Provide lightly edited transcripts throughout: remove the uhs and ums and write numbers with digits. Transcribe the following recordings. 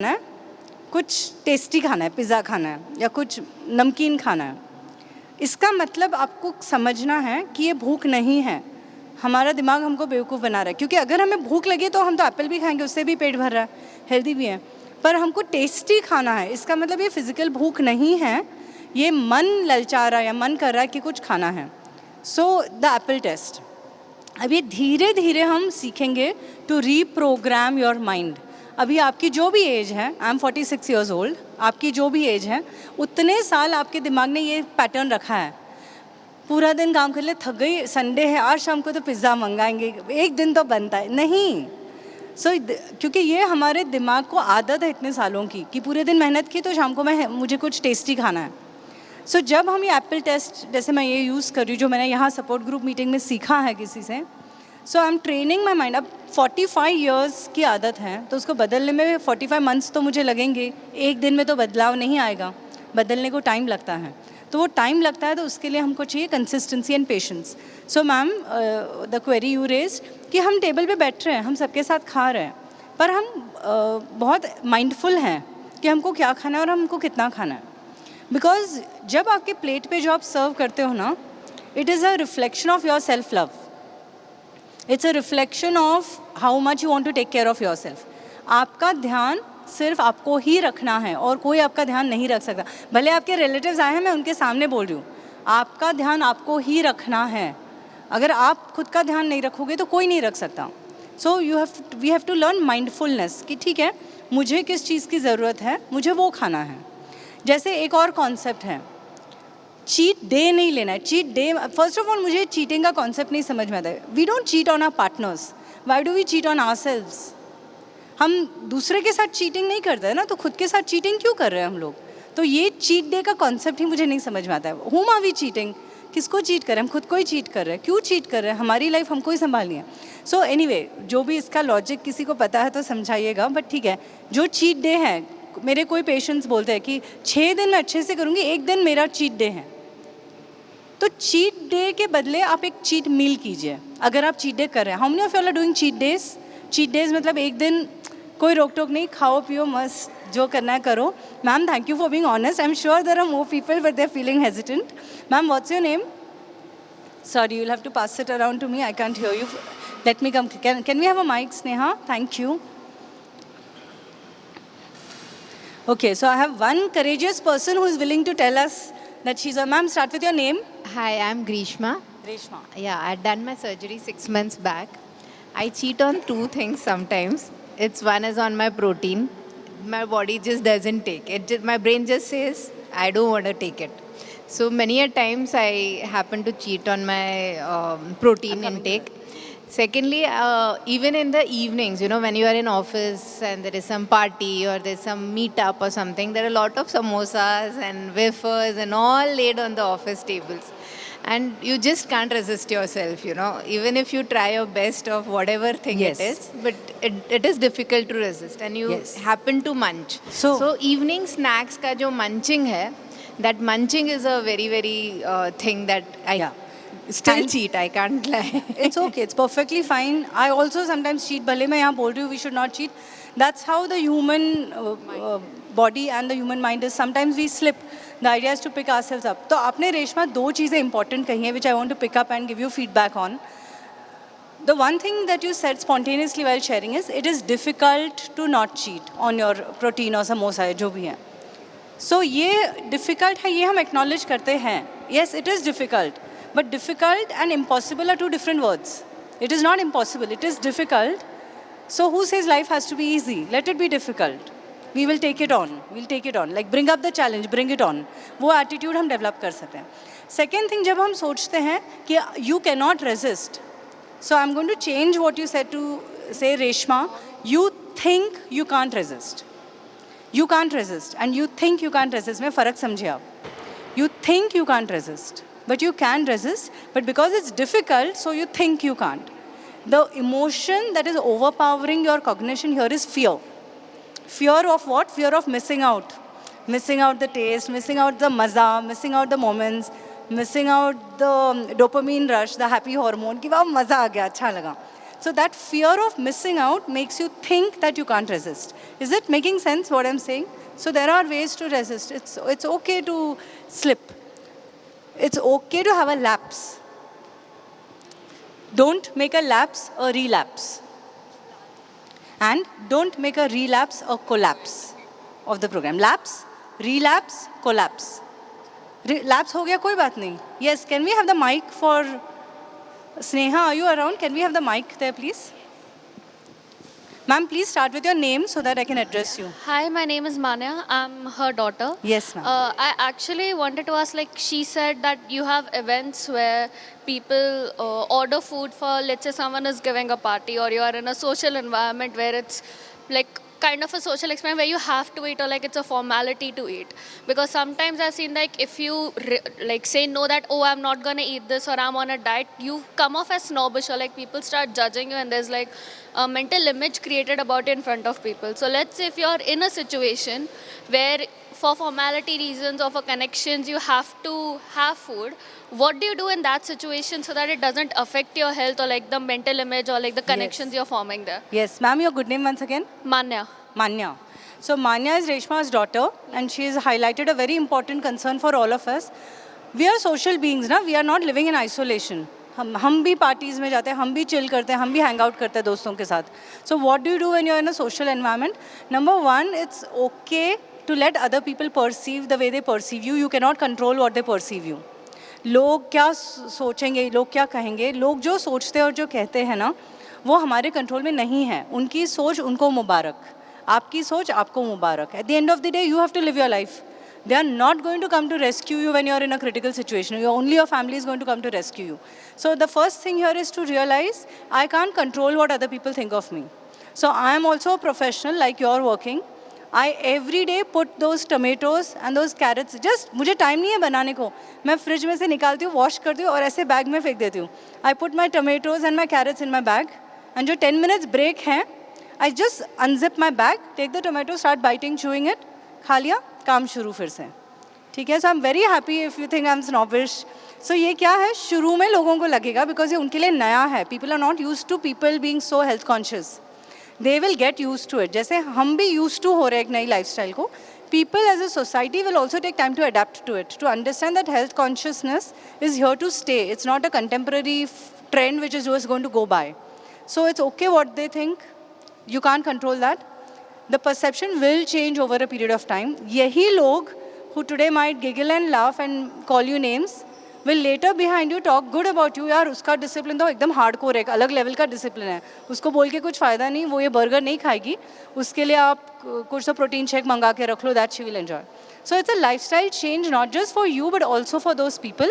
खाना है, कुछ टेस्टी खाना है, पिज़्ज़ा खाना है या कुछ नमकीन खाना है। इसका मतलब आपको समझना है कि ये भूख नहीं है। हमारा दिमाग हमको बेवकूफ़ बना रहा है, क्योंकि अगर हमें भूख लगे तो हम तो एप्पल भी खाएंगे, उससे भी पेट भर रहा है, हेल्दी भी है। पर हमको टेस्टी खाना है, इसका मतलब ये फिज़िकल भूख नहीं है, ये मन ललचा रहा है या मन कर रहा है कि कुछ खाना है। So the apple taste. अभी धीरे धीरे हम सीखेंगे टू रीप्रोग्राम योर माइंड। अभी आपकी जो भी एज है, आई एम 46 ईयर्स ओल्ड, आपकी जो भी एज है उतने साल आपके दिमाग ने ये पैटर्न रखा है। पूरा दिन काम कर ले, थक गई, संडे है, आज शाम को तो पिज़्ज़ा मंगाएंगे, एक दिन तो बनता है नहीं। क्योंकि ये हमारे दिमाग को आदत है इतने सालों की कि पूरे दिन मेहनत की तो शाम को मुझे कुछ टेस्टी खाना है। जब हम ये एप्पल टेस्ट, जैसे मैं ये यूज़ कर रही हूँ, जो मैंने यहाँ सपोर्ट ग्रुप मीटिंग में सीखा है किसी से, I am training my mind. अब 45 ईयर्स की आदत है तो उसको बदलने में 45 मंथ्स तो मुझे लगेंगे, एक दिन में तो बदलाव नहीं आएगा, बदलने को टाइम लगता है। तो वो टाइम लगता है, तो उसके लिए हमको चाहिए consistency and patience. So ma'am, the query you raised कि हम टेबल पे बैठ रहे हैं, हम सबके साथ खा रहे हैं, पर हम बहुत माइंडफुल हैं कि हमको क्या खाना है और हमको कितना खाना है। बिकॉज जब आपके प्लेट पे जो आप सर्व करते हो ना, it is a reflection of your self love. It's a reflection of how much you want to take care of your self. आपका ध्यान सिर्फ आपको ही रखना है और कोई आपका ध्यान नहीं रख सकता। भले आपके रिलेटिव्स आए हैं, मैं उनके सामने बोल रही हूँ, आपका ध्यान आपको ही रखना है। अगर आप खुद का ध्यान नहीं रखोगे तो कोई नहीं रख सकता। So we have to learn mindfulness कि ठीक है, मुझे किस चीज़ की ज़रूरत है, मुझे वो खाना है। जैसे एक और कॉन्सेप्ट है, चीट डे नहीं लेना है। Cheat day, first of all मुझे चीटिंग का कॉन्सेप्ट नहीं समझ में आता है। We don't cheat on our partners, why do we cheat on ourselves? हम दूसरे के साथ चीटिंग नहीं करते हैं ना, तो खुद के साथ चीटिंग क्यों कर रहे हैं हम लोग? तो ये चीट डे का कॉन्सेप्ट ही मुझे नहीं समझ में आता है। Whom are we cheating? किसको चीट कर रहे हैं? हम खुद को ही चीट कर रहे हैं। क्यों चीट कर रहे हैं? हमारी लाइफ हमको ही संभालनी है। सो एनीवे, जो भी इसका लॉजिक किसी को पता है तो समझाइएगा, बट ठीक है। जो चीट डे है, मेरे कोई पेशेंट्स बोलते हैं कि 6 दिन मैं अच्छे से करूँगी, एक दिन मेरा चीट डे है। तो चीट डे के बदले आप एक चीट मील कीजिए। अगर आप चीट डे कर रहे हैं, how many of you are doing cheat days? Cheat days मतलब एक दिन कोई रोक टोक नहीं, खाओ पियो मस्त, जो करना है करो। Ma'am, thank you for being honest. I am sure there are more people but they are feeling hesitant. Ma'am, what's your name? Sorry, you'll have to pass it around to me. I can't hear you. Let me come. Can we have a mic, Sneha? Thank you. Okay, so I have one courageous person who is willing to tell us that she's a... Ma'am, start with your name. Hi, I'm Grishma. Reshma. Yeah, I had done my surgery 6 months back. I cheat on 2 things sometimes. One is on my protein. My body just doesn't take it. My brain just says, I don't want to take it. So many a times I happen to cheat on my protein intake. Secondly, even in the evenings, you know, when you are in office and there is some party or there's some meetup or something, there are a lot of samosas and wafers and all laid on the office tables. And you just can't resist yourself, you know, even if you try your best of whatever thing Yes. it is, but it is difficult to resist and you Yes. happen to munch. So Evening snacks ka jo munching hai, that munching is a very, very thing that I Yeah. still And- cheat, I can't lie. it's okay, it's perfectly fine. I also sometimes cheat. भले मैं यहाँ बोल रही हूँ we should not cheat. That's how the human body and the human mind is. Sometimes we slip. The idea is to pick ourselves up. तो आपने रेशमा 2 चीज़ें important कही हैं which I want to pick up and give you feedback on. The one thing that you said spontaneously while sharing is it is difficult to not cheat on your protein or samosa, जो भी है. So ये difficult है, ये हम acknowledge करते हैं. Yes, it is difficult. But difficult and impossible are 2 different words. It is not impossible, it is difficult. So who says life has to be easy? Let it be difficult. We will take it on. We'll take it on. Like bring up the challenge, bring it on. वो attitude हम develop कर सकते हैं. Second thing, जब हम सोचते हैं कि you cannot resist. So I'm going to change what you said to say, Reshma. You think you can't resist. You can't resist and you think you can't resist. में फ़र्क समझिए आप. You think you can't resist, but you can resist. But because it's difficult, so you think you can't. The emotion that is overpowering your cognition here is fear. Fear of what? Fear of missing out. Missing out the taste, missing out the maza, missing out the moments, missing out the dopamine rush, the happy hormone कि वाह मज़ा आ गया, अच्छा लगा. So that fear of missing out makes you think that you can't resist. Is it making sense what I'm saying? So there are ways to resist. It's okay to slip. It's okay to have a lapse. Don't make a lapse a relapse. And don't make a relapse a collapse of the program. Lapse, relapse, collapse. Lapse हो गया कोई बात नहीं. Yes, can we have the mic for Sneha? Are you around? Can we have the mic there, please? Ma'am, please start with your name so that I can address you. Hi, my name is Manya. I'm her daughter. Yes, ma'am. I actually wanted to ask, like, she said that you have events where people order food for, let's say, someone is giving a party, or you are in a social environment where it's like kind of a social experience where you have to eat, or like it's a formality to eat. Because sometimes I've seen, like, if you like say no, that oh, I'm not gonna eat this, or I'm on a diet, you come off as snobbish, or like people start judging you, and there's like a mental image created about you in front of people. So let's say if you're in a situation where for formality reasons or for connections you have to have food, what do you do in that situation so that it doesn't affect your health or like the mental image or like the connections you're forming there? Yes, ma'am, your good name once again? Manya. Manya. So Manya is Reshma's daughter, and she has highlighted a very important concern for all of us. We are social beings, na? We are not living in isolation. हम भी parties में जाते हैं, हम भी chill करते हैं, हम भी hang out करते हैं दोस्तों के साथ. So what do you do when you're in a social environment? Number one, it's okay to let other people perceive the way they perceive you. You cannot control what they perceive you. लोग क्या सोचेंगे, लोग क्या कहेंगे, लोग जो सोचते हैं और जो कहते हैं ना, वो हमारे कंट्रोल में नहीं है. उनकी सोच उनको मुबारक, आपकी सोच आपको मुबारक. At the end of the day, you have to live your life. They are not going to come to rescue you when you are in a critical situation. Only your family is going to come to rescue you. So the first thing here is to realize I can't control what other people think of me. So I am also a professional like you're working. I every day put those tomatoes and those carrots. Just मुझे time नहीं है बनाने को. मैं fridge में से निकालती हूँ, wash करती हूँ और ऐसे बैग में फेंक देती हूँ. I put my tomatoes and my carrots in my bag. And जो 10 minutes break है, I just unzip my bag, take the tomato, start biting, chewing it. खा लिया, काम शुरू फिर से. ठीक है? So I'm very happy if you think I'm snobbish. So ये क्या है? शुरू में लोगों को लगेगा because ये उनके लिए नया है. People are not used to people being so health conscious. They will get used to it. जैसे हम भी used to हो रहे एक नई lifestyle को, people as a society will also take time to adapt to it, to understand that health consciousness is here to stay. It's not a contemporary trend which is just going to go by. So it's okay what they think. You can't control that. The perception will change over a period of time. यही लोग who today might giggle and laugh and call you names will later behind you talk good about you. यार उसका discipline तो एकदम hardcore है, अलग level का discipline है. उसको बोल के कुछ फ़ायदा नहीं, वो ये burger नहीं खाएगी. उसके लिए आप कुछ तो protein shake मंगा के रख लो, that she will enjoy. So it's a lifestyle change not just for you but also for those people.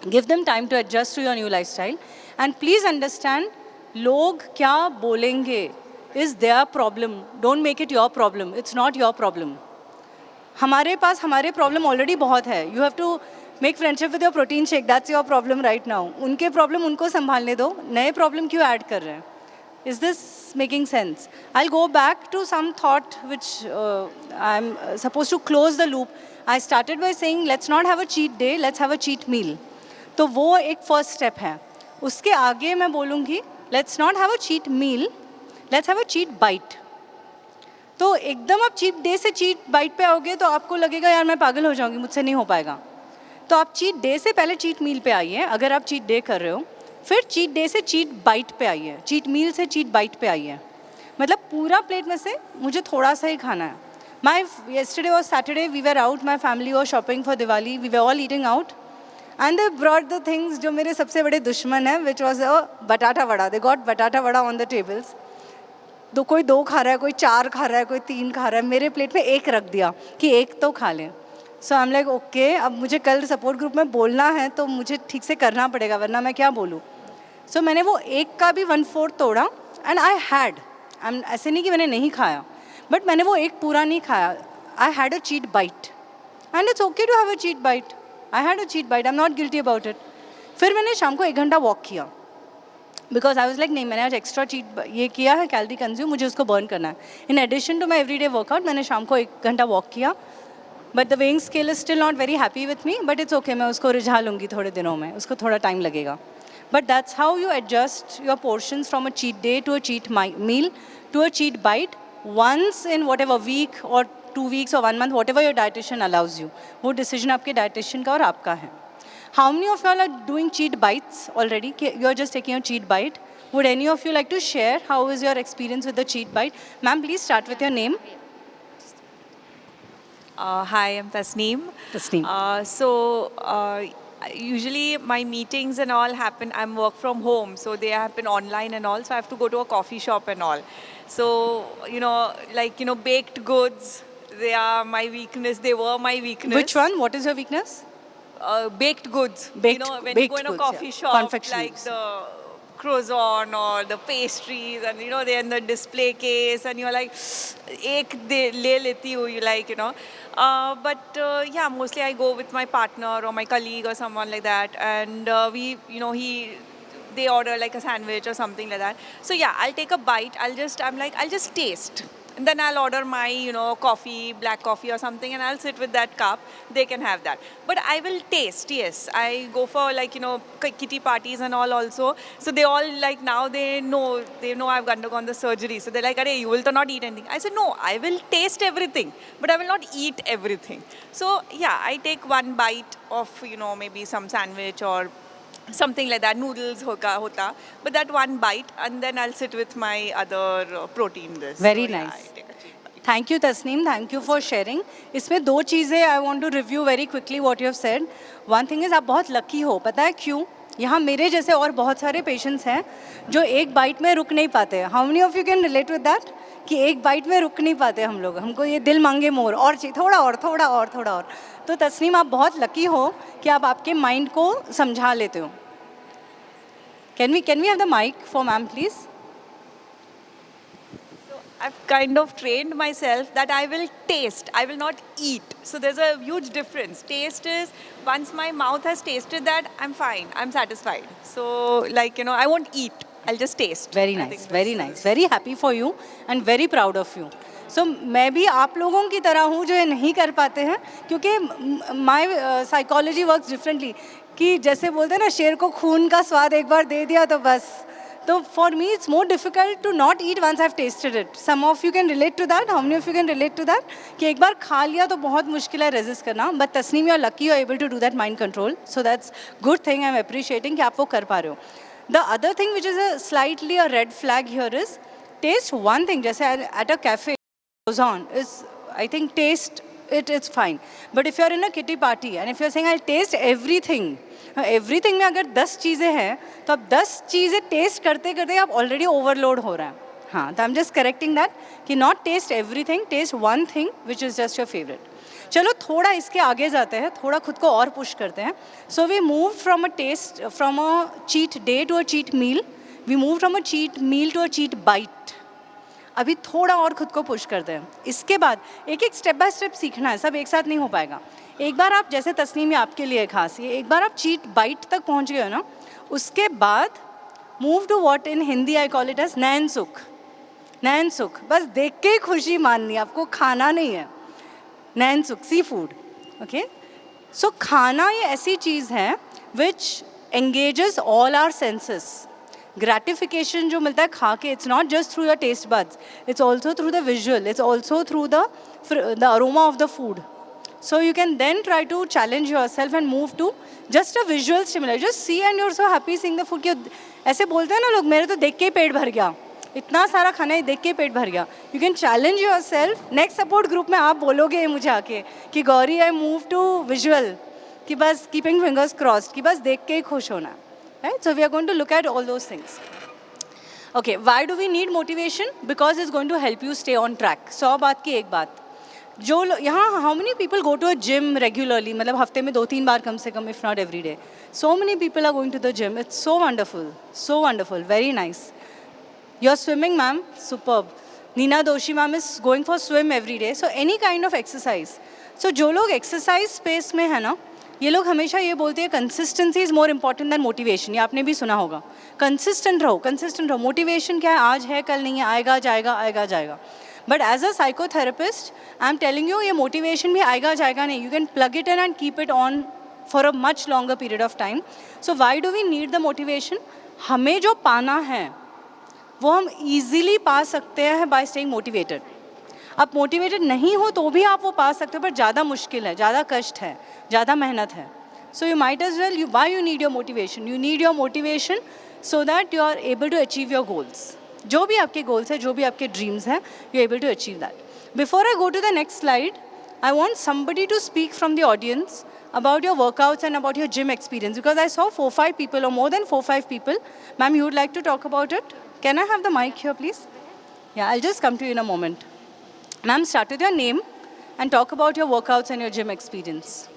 Give them time to adjust to your new lifestyle. And please understand, लोग क्या बोलेंगे is their problem. Don't make it your problem. It's not your problem. हमारे पास हमारे problem already बहुत है. You have to make friendship with your protein shake. That's your problem right now. उनके problem उनको संभालने दो. नए problem क्यों add कर रहे हैं? Is this making sense? I'll go back to some thought which I'm supposed to close the loop. I started by saying let's not have a cheat day. Let's have a cheat meal. तो वो एक first step है. उसके आगे मैं बोलूँगी let's not have a cheat meal. Let's have a cheat bite. तो एकदम आप चीट डे से चीट बाइट पे आओगे तो आपको लगेगा यार मैं पागल हो जाऊंगी, मुझसे नहीं हो पाएगा. तो आप चीट डे से पहले चीट मील पे आइए अगर आप चीट डे कर रहे हो, फिर चीट डे से चीट बाइट पे आइए, चीट मील से चीट बाइट पे आइए. मतलब पूरा प्लेट में से मुझे थोड़ा सा ही खाना है. माई yesterday was Saturday, we were out, my family was shopping for Diwali, we were all eating out. And they brought the things जो मेरे सबसे बड़े दुश्मन हैं, which was a batata vada. They got batata vada on the tables. दो कोई दो खा रहा है, कोई चार खा रहा है, कोई तीन खा रहा है. मेरे प्लेट में एक रख दिया कि एक तो खा लें. सो आई एम लाइक ओके, अब मुझे कल सपोर्ट ग्रुप में बोलना है तो मुझे ठीक से करना पड़ेगा वरना मैं क्या बोलूँ. सो मैंने वो एक का भी 1/4 तोड़ा एंड आई हैड, ऐसे नहीं कि मैंने नहीं खाया, बट मैंने वो एक पूरा नहीं खाया. I had a cheat bite and it's okay to have a cheat bite. I had a cheat bite, I am not guilty about it. फिर मैंने शाम को 1 घंटा वॉक किया बिकॉज आई वॉज लाइक नहीं, मैंने आज एक्स्ट्रा चीट ये किया है, कैलोरी कंज्यूम, मुझे उसको बर्न करना है. In addition to my everyday workout मैंने शाम को 1 घंटा वॉक किया. But the weighing scale is still not very happy with me, but it's okay, मैं उसको रिझा लूँगी थोड़े दिनों में, उसको थोड़ा टाइम लगेगा. But that's how you adjust your portions from a cheat day to a cheat meal to a cheat bite once in whatever week or 2 weeks or 1 month, whatever your dietitian allows you. वो decision आपके dietitian का और आपका है. How many of you all are doing cheat bites already? You are just taking a cheat bite. Would any of you like to share how is your experience with the cheat bite? Ma'am, please start with your name. Hi, I'm Tasneem. Tasneem. Usually my meetings and all happen, I'm work from home, so they happen online and all, so I have to go to a coffee shop and all. So, baked goods, they are my weakness, they were my weakness. Which one? What is your weakness? Baked goods. Baked- When you baked go in a goods, coffee yeah. shop, Confectioneries. like the croissant or the pastries, and they're in the display case, and you're like, ek de le leti hu, yeah, mostly I go with my partner or my colleague or someone like that, and they order like a sandwich or something like that. So yeah, I'll take a bite. I'll just taste. And then I'll order my, coffee, black coffee or something, and I'll sit with that cup. They can have that. But I will taste, yes. I go for kitty parties and all also. So they all now they know I've undergone the surgery. So they're like, "Arey, you will not eat anything." I said, "No, I will taste everything, but I will not eat everything." So yeah, I take one bite of, maybe some sandwich or something like that, noodles hota, but that one bite, and then I'll sit with my other protein dish. Very So, yeah, nice. I take a cheat bite. Thank you, Tasneem. Thank you for sharing. इसमें दो चीज़ें I want to review very quickly what you have said. One thing is आप बहुत lucky हो. पता है क्यों? यहाँ मेरे जैसे और बहुत सारे पेशेंट्स हैं जो एक बाइट में रुक नहीं पाते. How many of you can relate with that? कि एक बाइट में रुक नहीं पाते हम लोग. हमको ये दिल मांगे मोर और चाहिए, थोड़ा और. तो तस्नीम आप बहुत लकी हो कि आप आपके माइंड को समझा लेते हो. Can we have the mic for ma'am, please? So I've kind of trained myself that I will taste, I will not eat. So there's a huge difference. Taste is, once my mouth has tasted that, I'm fine, I'm satisfied. So I won't eat, I'll just taste. Very I nice, think very that's- nice. Very happy for you and very proud of you. So मैं भी आप लोगों की तरह हूँ जो ये नहीं कर पाते हैं क्योंकि my psychology works differently. कि जैसे बोलते हैं ना शेर को खून का स्वाद एक बार दे दिया तो बस. तो for me it's more difficult to not eat once I've tasted it. Some of you can relate to that. How many of you can relate to that? कि एक बार खा लिया तो बहुत मुश्किल है resist करना. But Tasneem, you're lucky you're able to do that mind control. So that's good thing. I'm appreciating कि आप वो कर पा रहे हो. The other thing which is a slightly a red flag here is taste one thing. जैसे at a cafe goes on is I think taste it's fine. But if you're in a kitty party and if you're saying I'll taste everything में अगर 10 चीज़ें हैं तो आप 10 चीज़ें test करते करते आप ऑलरेडी ओवरलोड हो रहा है. हाँ, तो I am just correcting that कि not test everything, test one thing which is just your favourite. चलो थोड़ा इसके आगे जाते हैं, थोड़ा खुद को और पुश करते हैं. So we move from a cheat day to a cheat meal. We move from a cheat meal to a cheat bite. अभी थोड़ा और खुद को पुश करते हैं. इसके बाद एक एक स्टेप बाय स्टेप सीखना है, सब एक साथ नहीं हो पाएगा. एक बार आप जैसे तस्नीम ये आपके लिए खास ये एक बार आप चीट बाइट तक पहुंच गए हो ना, उसके बाद move to what in Hindi I call it as नैन सुख. नैन सुख बस देख के ही खुशी माननी, आपको खाना नहीं है. नैन सुख सी फूड. ओके, सो खाना ये ऐसी चीज़ है which engages all our senses. Gratification जो मिलता है खा के, it's not just through your taste buds, it's also through the visual, it's also through the aroma of the food. So you can then try to challenge yourself and move to just a visual stimuli. Just see and you're so happy seeing the food. कि ऐसे बोलते हैं ना लोग, मेरे तो देख के ही पेट भर गया, इतना सारा खाना है देख के पेट भर गया. You can challenge yourself. Next support group में आप बोलोगे मुझे आके कि Gauri I move to visual, कि बस keeping fingers crossed, कि बस देख के ही खुश होना. Right? So we are going to look at all those things. Okay, why do we need motivation? Because it's going to help you stay on track. 100 बात की एक बात. जो यहाँ how many people go to a gym regularly, मतलब हफ्ते में 2-3 बार कम से कम, if not every day. So many people are going to the gym. It's so wonderful, very nice. You are swimming ma'am, superb. Neena Doshi ma'am is going for swim every day. So any kind of exercise. So जो लोग exercise space में है ना, ये लोग हमेशा ये बोलते हैं consistency is more important than motivation. ये आपने भी सुना होगा. कंसिस्टेंट रहो. मोटिवेशन क्या है, आज है कल नहीं है, आएगा जाएगा. But as a psychotherapist I am telling you, ये मोटिवेशन भी आएगा जाएगा नहीं. You can plug it in and keep it on for a much longer period of time. So why do we need the motivation? हमें जो पाना है वो हम easily पा सकते हैं by staying motivated. आप मोटिवेटेड नहीं हो तो भी आप वो पा सकते हो, पर ज़्यादा मुश्किल है, ज़्यादा कष्ट है, ज़्यादा मेहनत है. So you might as well, why you need your motivation? You need your motivation so that you are able to achieve your goals. जो भी आपके goals है, जो भी आपके dreams हैं, you are able to achieve that. Before I go to the next slide, I want somebody to speak from the audience about your workouts and about your gym experience, because I saw 4-5 people or more than 4-5 people. Ma'am, you would like to talk about it? Can I have the mic here, please? Yeah, I'll just come to you in a moment. Ma'am, start with your name and talk about your workouts and your gym experience.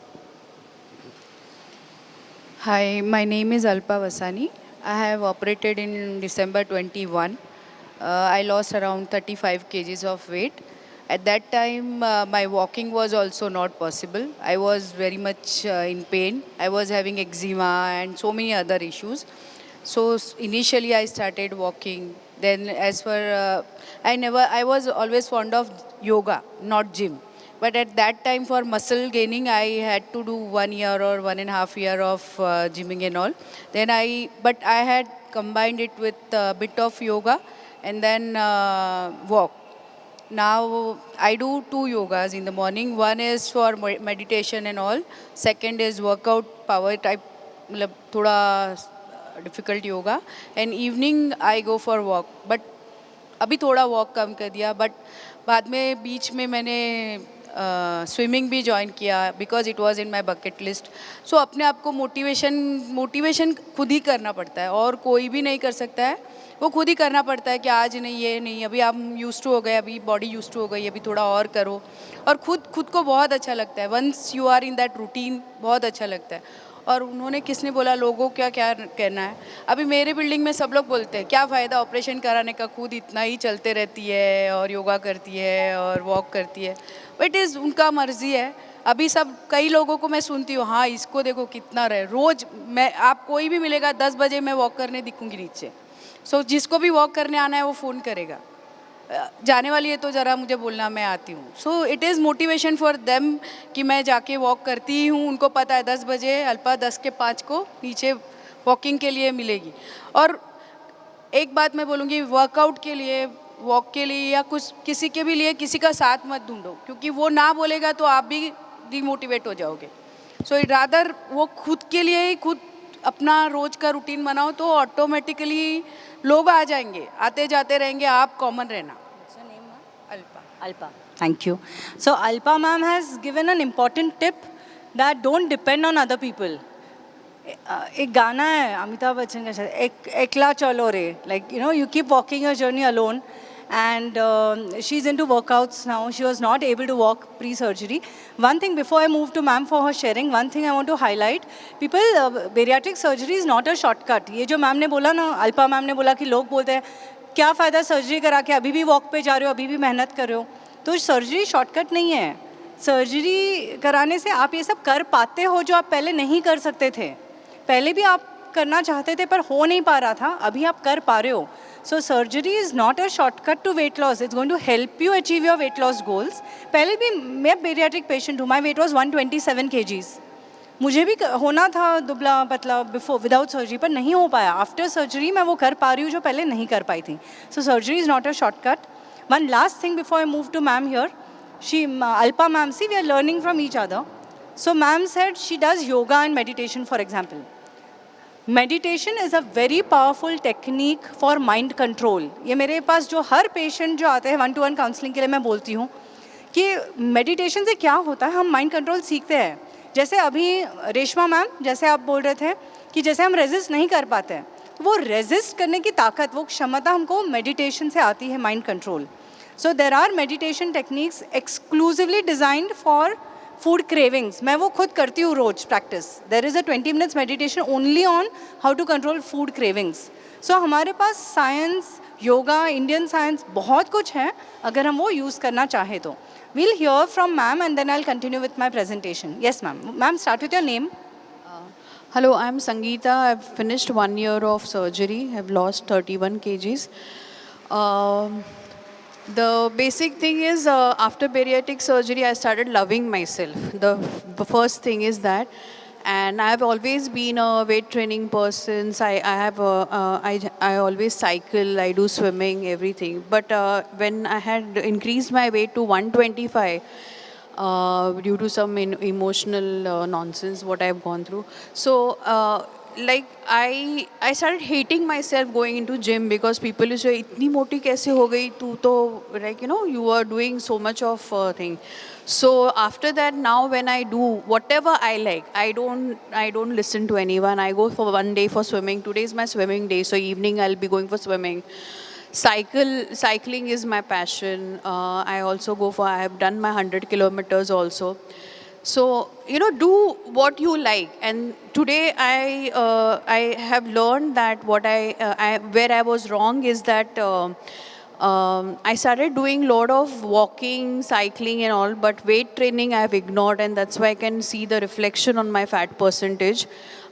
Hi, my name is Alpa Vasani. I have operated in December 21. I lost around 35 kgs of weight. At that time, my walking was also not possible. I was very much in pain. I was having eczema and so many other issues. So initially I started walking. Then I was always fond of yoga, not gym. But at that time for muscle gaining, I had to do 1 year or 1.5 years of gymming and all. But I had combined it with a bit of yoga and then walk. Now I do 2 yogas in the morning. One is for meditation and all. Second is workout power type, मतलब थोड़ा difficult yoga. And evening I go for walk. But अभी थोड़ा walk कम कर दिया. But बाद में बीच में मैंने स्विमिंग भी ज्वाइन किया because it was in my bucket list. So अपने आप को मोटिवेशन खुद ही करना पड़ता है और कोई भी नहीं कर सकता है. वो खुद ही करना पड़ता है कि आज नहीं, ये नहीं, अभी आप यूज टू हो गए, अभी बॉडी यूज टू हो गई, अभी थोड़ा और करो. और खुद को बहुत अच्छा लगता है. Once you are in that routine बहुत अच्छा लगता है. और उन्होंने किसने बोला लोगों क्या क्या कहना है. अभी मेरे बिल्डिंग में सब लोग बोलते हैं क्या फ़ायदा ऑपरेशन कराने का, खुद इतना ही चलते रहती है और योगा करती है और वॉक करती है. बट इज़ उनका मर्ज़ी है. अभी सब कई लोगों को मैं सुनती हूँ, हाँ इसको देखो कितना रहे रोज़. मैं आप कोई भी मिलेगा 10 बजे मैं वॉक करने दिखूँगी नीचे. सो जिसको भी वॉक करने आना है वो फ़ोन करेगा. जाने वाली है तो ज़रा मुझे बोलना, मैं आती हूँ. So it is motivation for them कि मैं जाके वॉक करती हूँ. उनको पता है 10 बजे अल्पा 10 के 5 को नीचे वॉकिंग के लिए मिलेगी. और एक बात मैं बोलूँगी, वर्कआउट के लिए, वॉक के लिए या कुछ किसी के भी लिए किसी का साथ मत ढूंढो, क्योंकि वो ना बोलेगा तो आप भी डिमोटिवेट हो जाओगे. सो रादर वो खुद के लिए ही खुद अपना रोज़ का रूटीन बनाओ तो ऑटोमेटिकली लोग आ जाएंगे, आते जाते रहेंगे, आप कॉमन रहना. Alpa. Thank you. So Alpa ma'am has given an important tip that don't depend on other people. एक गाना है अमिताभ बच्चन का शायद, एकला चलो रे, like you know you keep walking your journey alone. And she's into workouts now. She was not able to walk pre-surgery. One thing before I move to ma'am for her sharing, one thing I want to highlight, people, bariatric surgery is not a shortcut. ये जो ma'am ने बोला ना, Alpa ma'am ने बोला कि लोग बोलते हैं क्या फ़ायदा सर्जरी करा के, अभी भी वॉक पे जा रहे हो, अभी भी मेहनत कर रहे हो. तो सर्जरी शॉर्टकट नहीं है. सर्जरी कराने से आप ये सब कर पाते हो जो आप पहले नहीं कर सकते थे. पहले भी आप करना चाहते थे पर हो नहीं पा रहा था, अभी आप कर पा रहे हो. So surgery is not a shortcut to weight loss. It's going to help you achieve your weight loss goals. पहले भी मैं bariatric patient हूँ. My weight was 127 kgs. मुझे भी होना था दुबला पतला बिफोर विदाउट सर्जरी, पर नहीं हो पाया. आफ्टर सर्जरी मैं वो कर पा रही हूँ जो पहले नहीं कर पाई थी. So surgery is not a shortcut. One last thing before I move to ma'am here. She Alpa ma'am, see we are learning from each other. So ma'am said she does yoga and meditation. For example, meditation is a very powerful technique for mind control. ये मेरे पास जो हर patient जो आते हैं 1-to-1 counselling के लिए मैं बोलती हूँ कि मेडिटेशन से क्या होता है, हम माइंड कंट्रोल सीखते हैं. जैसे अभी रेशमा मैम, जैसे आप बोल रहे थे कि जैसे हम रेजिस्ट नहीं कर पाते हैं, वो रेजिस्ट करने की ताकत, वो क्षमता हमको मेडिटेशन से आती है, mind control. So there are meditation techniques exclusively designed for food cravings. मैं वो खुद करती हूँ रोज practice. There is a 20 minutes meditation only on how to control food cravings. So हमारे पास साइंस, योगा, इंडियन साइंस, बहुत कुछ है अगर हम वो यूज़ करना चाहें तो. We'll hear from ma'am and then I'll continue with my presentation. Yes ma'am. Ma'am, start with your name. Hello, I'm Sangeeta. I've finished 1 year of surgery. I've lost 31 kgs. The basic thing is after bariatric surgery, I started loving myself. The first thing is that. and I have always been a weight training person. So I always cycle, I do swimming, everything. But when I had increased my weight to 125, due to some emotional nonsense what I've gone through. So like I started hating myself going into gym because people used to say इतनी मोटी कैसे हो गई तू तो, like you were doing so much of thing. So after that, now when I do whatever I like, I don't listen to anyone. I go for one day for swimming. Today is my swimming day, so evening I'll be going for swimming. Cycling is my passion. I also I have done my 100 kilometers also. So do what you like. And today I have learned that where I was wrong is that I started doing lot of walking, cycling and all, but weight training I have ignored, and that's why I can see the reflection on my fat percentage.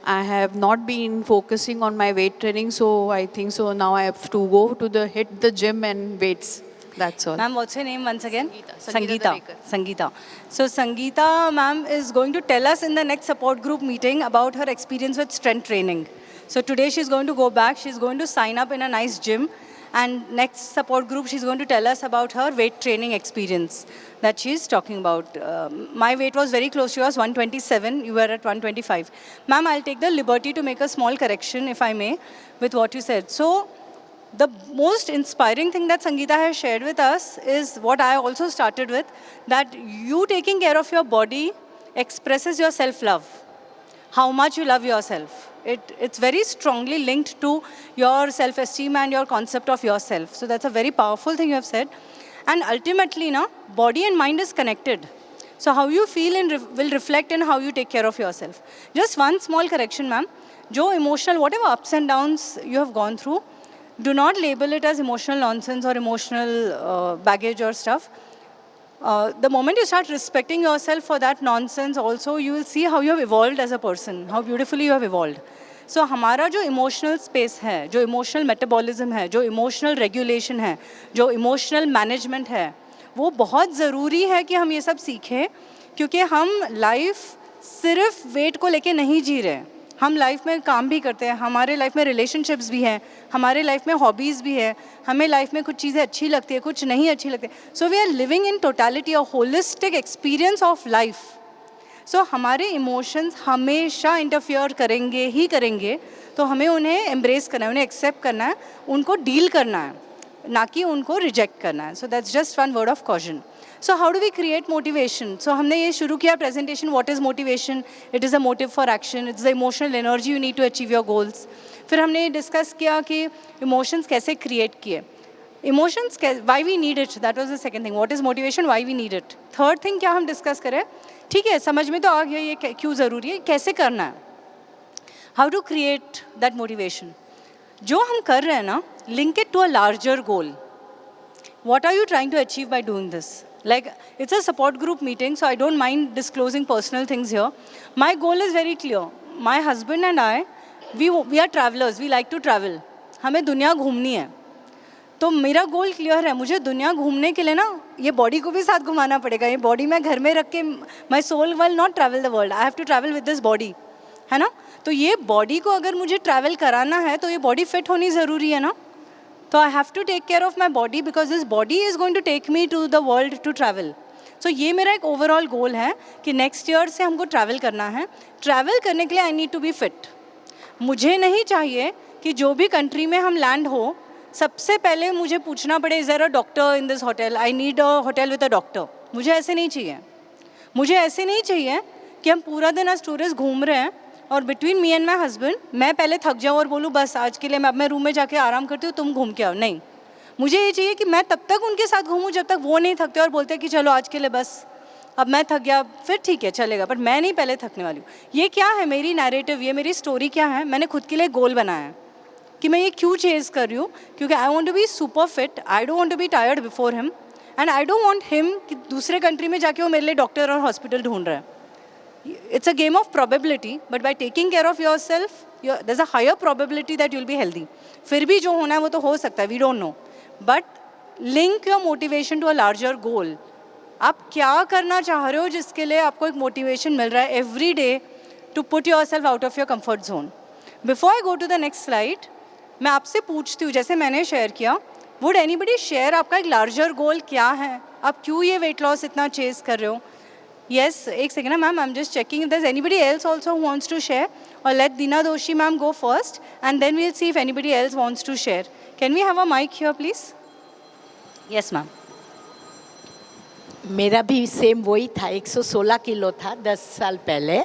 I have not been focusing on my weight training, so I think so now I have to go to hit the gym and weights. That's all. Ma'am, what's your name once again? Sangeeta. Sangeeta. So Sangeeta ma'am is going to tell us in the next support group meeting about her experience with strength training. So today she's going to go back, she's going to sign up in a nice gym, and next support group she's going to tell us about her weight training experience that she's talking about. My weight was very close to yours, 127, you were at 125. Ma'am, I'll take the liberty to make a small correction, if I may, with what you said. So the most inspiring thing that Sangeeta has shared with us is what I also started with, that you taking care of your body expresses your self-love, how much you love yourself. It's very strongly linked to your self-esteem and your concept of yourself. So that's a very powerful thing you have said. And ultimately, body and mind is connected. So how you feel will reflect in how you take care of yourself. Just one small correction, ma'am. Jo emotional, whatever ups and downs you have gone through, do not label it as emotional nonsense or emotional baggage or stuff. The moment you start respecting yourself for that nonsense also, you will see how you have evolved as a person, how beautifully you have evolved. So हमारा जो emotional space है, जो emotional metabolism है, जो emotional regulation है, जो emotional management है, वो बहुत ज़रूरी है कि हम ये सब सीखें, क्योंकि हम लाइफ सिर्फ वेट को लेके नहीं जी रहे. हम लाइफ में काम भी करते हैं, हमारे लाइफ में रिलेशनशिप्स भी हैं, हमारे लाइफ में हॉबीज़ भी है, हमें लाइफ में कुछ चीज़ें अच्छी लगती है, कुछ नहीं अच्छी लगती. So we are living in totality a holistic experience of life. So हमारे इमोशंस हमेशा इंटरफियर करेंगे, तो हमें उन्हें एम्ब्रेस करना है, उन्हें एक्सेप्ट करना है, उनको डील करना है, ना कि उनको रिजेक्ट करना है. So that's just one word of caution. So how do we create motivation? So हमने ये शुरू किया presentation, what is motivation? It is a motive for action. It's the emotional energy you need to achieve your goals. फिर हमने ये discuss किया कि emotions कैसे create किए. Emotions, why we need it? That was the second thing. What is motivation? Why we need it? Third thing क्या हम discuss करें? ठीक है, समझ में तो आ गया ये क्यों ज़रूरी है, कैसे करना है. How to create that motivation? जो हम कर रहे हैं ना, link it to a larger goal. What are you trying to achieve by doing this? Like, it's a support group meeting, so I don't mind disclosing personal things here. My goal is very clear. My husband and I, we are travelers. We like to travel. हमें दुनिया घूमनी है. तो मेरा goal clear है, मुझे दुनिया घूमने के लिए ना ये बॉडी को भी साथ घुमाना पड़ेगा. ये बॉडी मैं घर में रख के, my soul will not travel the world, I have to travel with this body, है ना. तो ये बॉडी को अगर मुझे ट्रैवल कराना है तो ये बॉडी फिट होनी ज़रूरी है ना. So I have to take care of my body because this body is going to take me to the world to travel. So ये मेरा एक overall goal है कि next year से हमको travel करना है. Travel करने के लिए I need to be fit. मुझे नहीं चाहिए कि जो भी country में हम land हो, सबसे पहले मुझे पूछना पड़े is there a doctor in this hotel? I need a hotel with a doctor. मुझे ऐसे नहीं चाहिए. मुझे ऐसे नहीं चाहिए कि हम पूरा दिन आज टूरिस्ट घूम रहे हैं और between me and my husband मैं पहले थक जाऊँ और बोलूँ बस आज के लिए मैं रूम में जाके आराम करती हूँ, तुम घूम के आओ. नहीं, मुझे ये चाहिए कि मैं तब तक उनके साथ घूमूँ जब तक वो नहीं थकते और बोलते कि चलो आज के लिए बस अब मैं थक गया, फिर ठीक है चलेगा, पर मैं नहीं पहले थकने वाली हूँ. ये क्या है मेरी नैरेटिव, ये मेरी स्टोरी क्या है. मैंने खुद के लिए गोल बनाया है कि मैं ये क्यों चेज़ कर रही हूँ, क्योंकि I want to be super fit, I don't want to be tired before him, and I don't want him कि दूसरे कंट्री में जाके वो मेरे लिए डॉक्टर और हॉस्पिटल ढूंढ रहा है. It's a game of probability, but by taking care of yourself, there's a higher probability that you'll be healthy. फिर भी जो होना है वो तो हो सकता है, we don't know. But link your motivation to a larger goal. आप क्या करना चाह रहे हो जिसके लिए आपको एक motivation मिल रहा है every day to put yourself out of your comfort zone. Before I go to the next slide, मैं आपसे पूछती हूँ, जैसे मैंने शेयर किया, would anybody share आपका एक larger goal क्या है? आप क्यों ये weight loss इतना chase कर रहे हो? Yes, एक second ना ma'am, I'm just checking if there's anybody else also who wants to share, or let Dina Doshi ma'am go first, and then we'll see if anybody else wants to share. Can we have a mic here, please? Yes, ma'am. मेरा भी same वही था, 116 kilo था 10 साल पहले,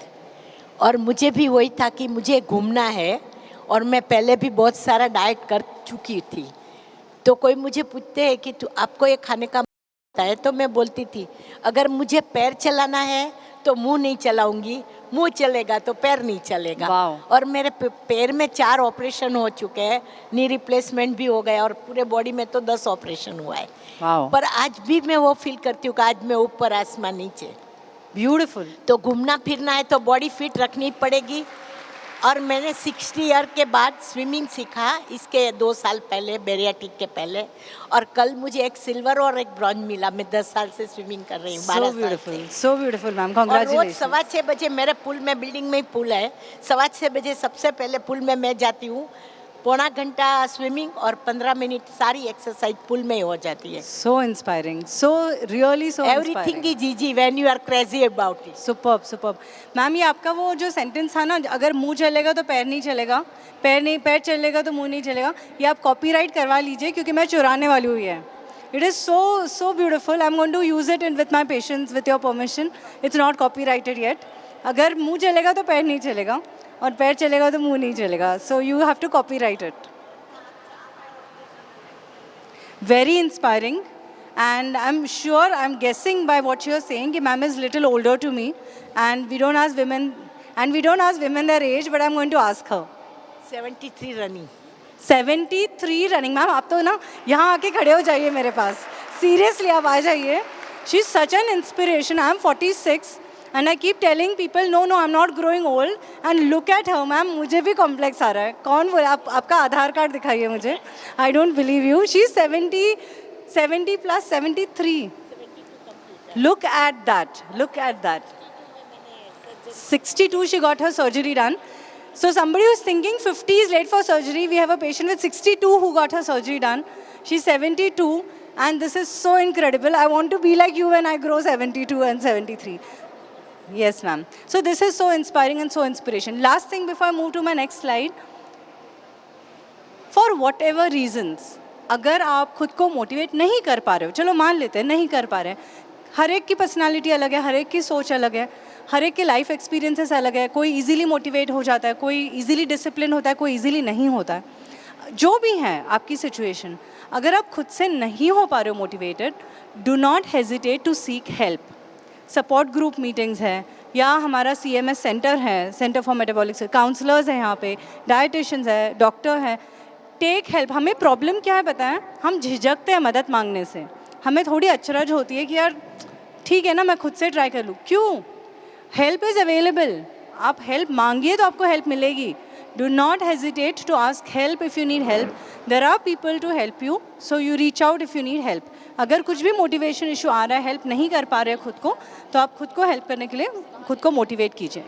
और मुझे भी वही था कि मुझे घूमना है, और मैं पहले भी बहुत सारा डाइट कर चुकी थी. तो कोई मुझे पूछते हैं कि तू आपको ये खाने का है, तो मैं बोलती थी अगर मुझे पैर चलाना है तो मुंह नहीं चलाऊंगी, मुंह चलेगा तो पैर नहीं चलेगा. और मेरे पैर में 4 ऑपरेशन हो चुके हैं, नी रिप्लेसमेंट भी हो गया, और पूरे बॉडी में तो 10 ऑपरेशन हुआ है. पर आज भी मैं वो फील करती हूँ कि आज मैं ऊपर आसमान नीचे. ब्यूटीफुल. तो घूमना फिरना है तो बॉडी फिट रखनी पड़ेगी. और मैंने 60 ईयर के बाद स्विमिंग सीखा, इसके 2 साल पहले, बेरियाटिक के पहले, और कल मुझे एक सिल्वर और एक ब्रॉन्ज मिला. मैं 10 साल से स्विमिंग कर रही हूँ. 12 साल से. So beautiful, ma'am. और रोज Congratulations. 6:15 बजे मेरे पुल में, बिल्डिंग में ही पुल है, 6:15 बजे सबसे पहले पुल में मैं जाती हूँ. पौना घंटा स्विमिंग और 15 मिनट सारी एक्सरसाइज पुल में ही हो जाती है. So inspiring. So really so everything inspiring. Is easy when you are crazy about it. Superb superb. Ma'am, ये आपका वो जो सेंटेंस था ना, अगर मुंह चलेगा तो पैर नहीं चलेगा, पैर चलेगा तो मुंह नहीं चलेगा, ये आप कॉपीराइट करवा लीजिए, क्योंकि मैं चुराने वाली हुई है. It is so beautiful. I'm going to use it in with my patients with your permission. It's not copyrighted yet. अगर मुंह चलेगा तो पैर नहीं चलेगा, और पैर चलेगा तो मुंह नहीं चलेगा. So you have to copyright it. Very inspiring. And I'm sure, I'm guessing by what you're saying, कि ma'am is little older to me, and we don't ask women their age, but I'm going to ask her. 73 running. 73 running. Ma'am, आप तो ना यहाँ आके खड़े हो जाइए मेरे पास. सीरियसली आप आ जाइए. She is such an inspiration. I am 46 and I keep telling people know I am not growing old, and look at her. Ma'am, मुझे भी कॉम्प्लेक्स आ रहा है. कौन बोले? आपका आधार कार्ड दिखाइए मुझे. I don't believe you. She is 70 plus 73. Look at that. 62 she got her surgery done. So somebody who's thinking 50 is late for surgery, we have a patient with 62 who got her surgery done. She's 72, and this is so incredible. I want to be like you when I grow 72 and 73. Yes, ma'am. So this is so inspiring and so inspiration. Last thing before I move to my next slide. For whatever reasons, अगर आप खुद को motivate नहीं कर पा रहे हो, चलो मान लेते हैं नहीं कर पा रहे हैं, हर एक की पर्सनालिटी अलग है, हर एक की सोच अलग है, हर एक के लाइफ एक्सपीरियंसेस अलग है. कोई इजीली मोटिवेट हो जाता है, कोई इजीली डिसिप्लिन होता है, कोई इजीली नहीं होता है. जो भी है आपकी सिचुएशन, अगर आप खुद से नहीं हो पा रहे हो motivated, do not hesitate to seek help. Support group meetings है, या हमारा CMS सेंटर है, सेंटर फॉर मेटाबॉलिक, काउंसलर्स हैं यहाँ पे, डाइटिशियंस है, डॉक्टर है. Take help. हमें प्रॉब्लम क्या है पता है? हम झिझकते हैं मदद मांगने से. हमें थोड़ी अचरज होती है कि यार ठीक है ना, मैं खुद से ट्राई कर लूँ. क्यों? Help is available. आप हेल्प मांगिए तो आपको हेल्प मिलेगी. Do not hesitate to ask help if you need help. There are people to help you, so you reach out if you need help. अगर कुछ भी मोटिवेशन इशू आ रहा है, हेल्प नहीं कर पा रहे हैं खुद को, तो आप खुद को हेल्प करने के लिए खुद को मोटिवेट कीजिए.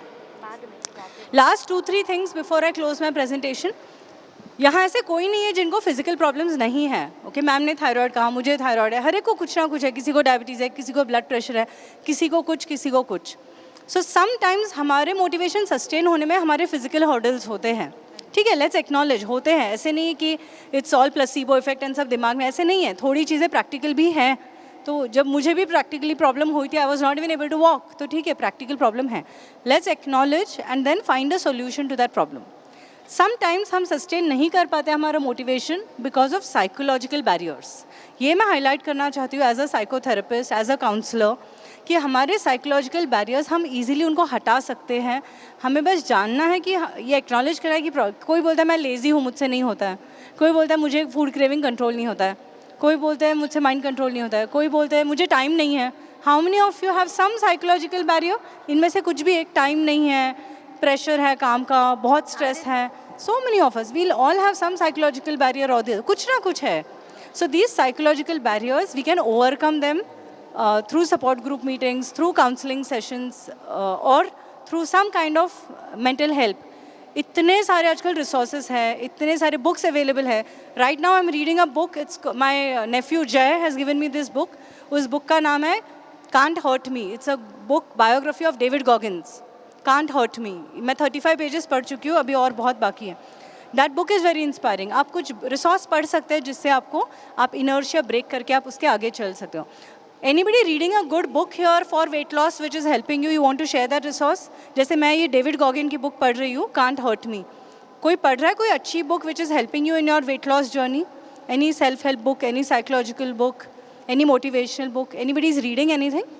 Last 2-3 things before I close my presentation. यहाँ ऐसे कोई नहीं है जिनको फिजिकल प्रॉब्लम्स नहीं है. ओके, मैम ने थायराइड कहा, मुझे थायराइड है, हर एक को कुछ ना कुछ है. किसी को डायबिटीज़ है, किसी को ब्लड प्रेशर है, किसी को कुछ. सो समटाइम्स हमारे मोटिवेशन सस्टेन होने में हमारे फिजिकल हर्डल्स होते हैं. ठीक है, लेट्स एक्नॉलेज, होते हैं. ऐसे नहीं है कि it's all placebo effect and सब दिमाग में, ऐसे नहीं है. थोड़ी चीज़ें प्रैक्टिकल भी हैं. तो जब मुझे भी प्रैक्टिकली प्रॉब्लम हुई थी, I was not even able to walk, तो ठीक है, प्रैक्टिकल प्रॉब्लम है. Let's acknowledge and then find a solution to that problem. Sometimes हम सस्टेन नहीं कर पाते हमारा motivation because of psychological barriers. ये मैं हाईलाइट करना चाहती हूँ as a psychotherapist, as a counsellor, कि हमारे साइकोलॉजिकल बैरियर्स हम इजीली उनको हटा सकते हैं. हमें बस जानना है कि ये एक्नॉलेज करा है कि कोई बोलता है मैं लेज़ी हूँ, मुझसे नहीं होता है. कोई बोलता है मुझे फूड क्रेविंग कंट्रोल नहीं होता है. कोई बोलता है मुझसे माइंड कंट्रोल नहीं होता है. कोई बोलता है मुझे टाइम नहीं है. How many of you have some psychological barrier? इनमें से कुछ भी एक, टाइम नहीं है, प्रेशर है काम का, बहुत स्ट्रेस है. So many of us, we'll all have some psychological barrier or the other. कुछ ना कुछ है. So these psychological barriers, we can overcome them through support group meetings, through counseling sessions, or through some kind of mental help. इतने सारे आजकल resources हैं, इतने सारे बुक्स अवेलेबल है. Right now I am reading a book. It's my nephew Jay has given me this book. उस book का नाम है can't hurt me. It's a book biography of David Goggins. Can't hurt me. मैं 35 pages पढ़ चुकी हूँ, अभी और बहुत बाकी है. That book is very inspiring. आप कुछ रिसोर्स पढ़ सकते हैं जिससे आपको आप इनर्शिया ब्रेक करके आप उसके आगे चल सकते हो. Anybody reading a good book here for weight loss which is helping you? You want to share that resource? जैसे मैं ये डेविड गॉगिन की बुक पढ़ रही हूँ, Can't Hurt Me. कोई पढ़ रहा है कोई अच्छी book which is helping you in your weight loss journey? Any self-help book, any psychological book, any motivational book? Anybody is reading anything?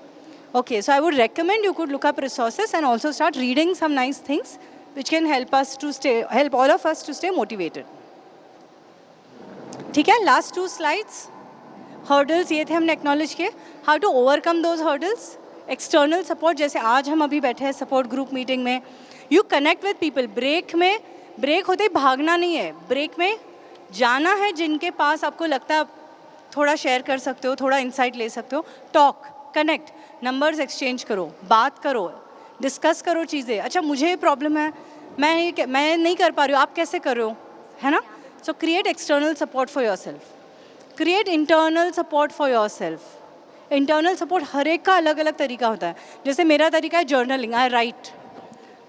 Okay, so I would recommend you could look up resources and also start reading some nice things which can help all of us to stay motivated. ठीक है, last 2 slides. Hurdles ये थे हमने acknowledge किए. How to overcome those hurdles. External support, जैसे आज हम अभी बैठे हैं सपोर्ट ग्रुप मीटिंग में. You connect with people. Break होते ही भागना नहीं है. ब्रेक में जाना है जिनके पास आपको लगता है थोड़ा शेयर कर सकते हो, थोड़ा इंसाइट ले सकते हो. टॉक, कनेक्ट, नंबर्स एक्सचेंज करो, बात करो, डिस्कस करो चीज़ें. अच्छा मुझे प्रॉब्लम है, मैं नहीं कर पा रही हूँ, आप कैसे कर रहे हो, है ना. So create external support for your self. Create internal support for your self. Internal support हर एक का अलग अलग तरीका होता है. जैसे मेरा तरीका है जर्नलिंग. आई राइट.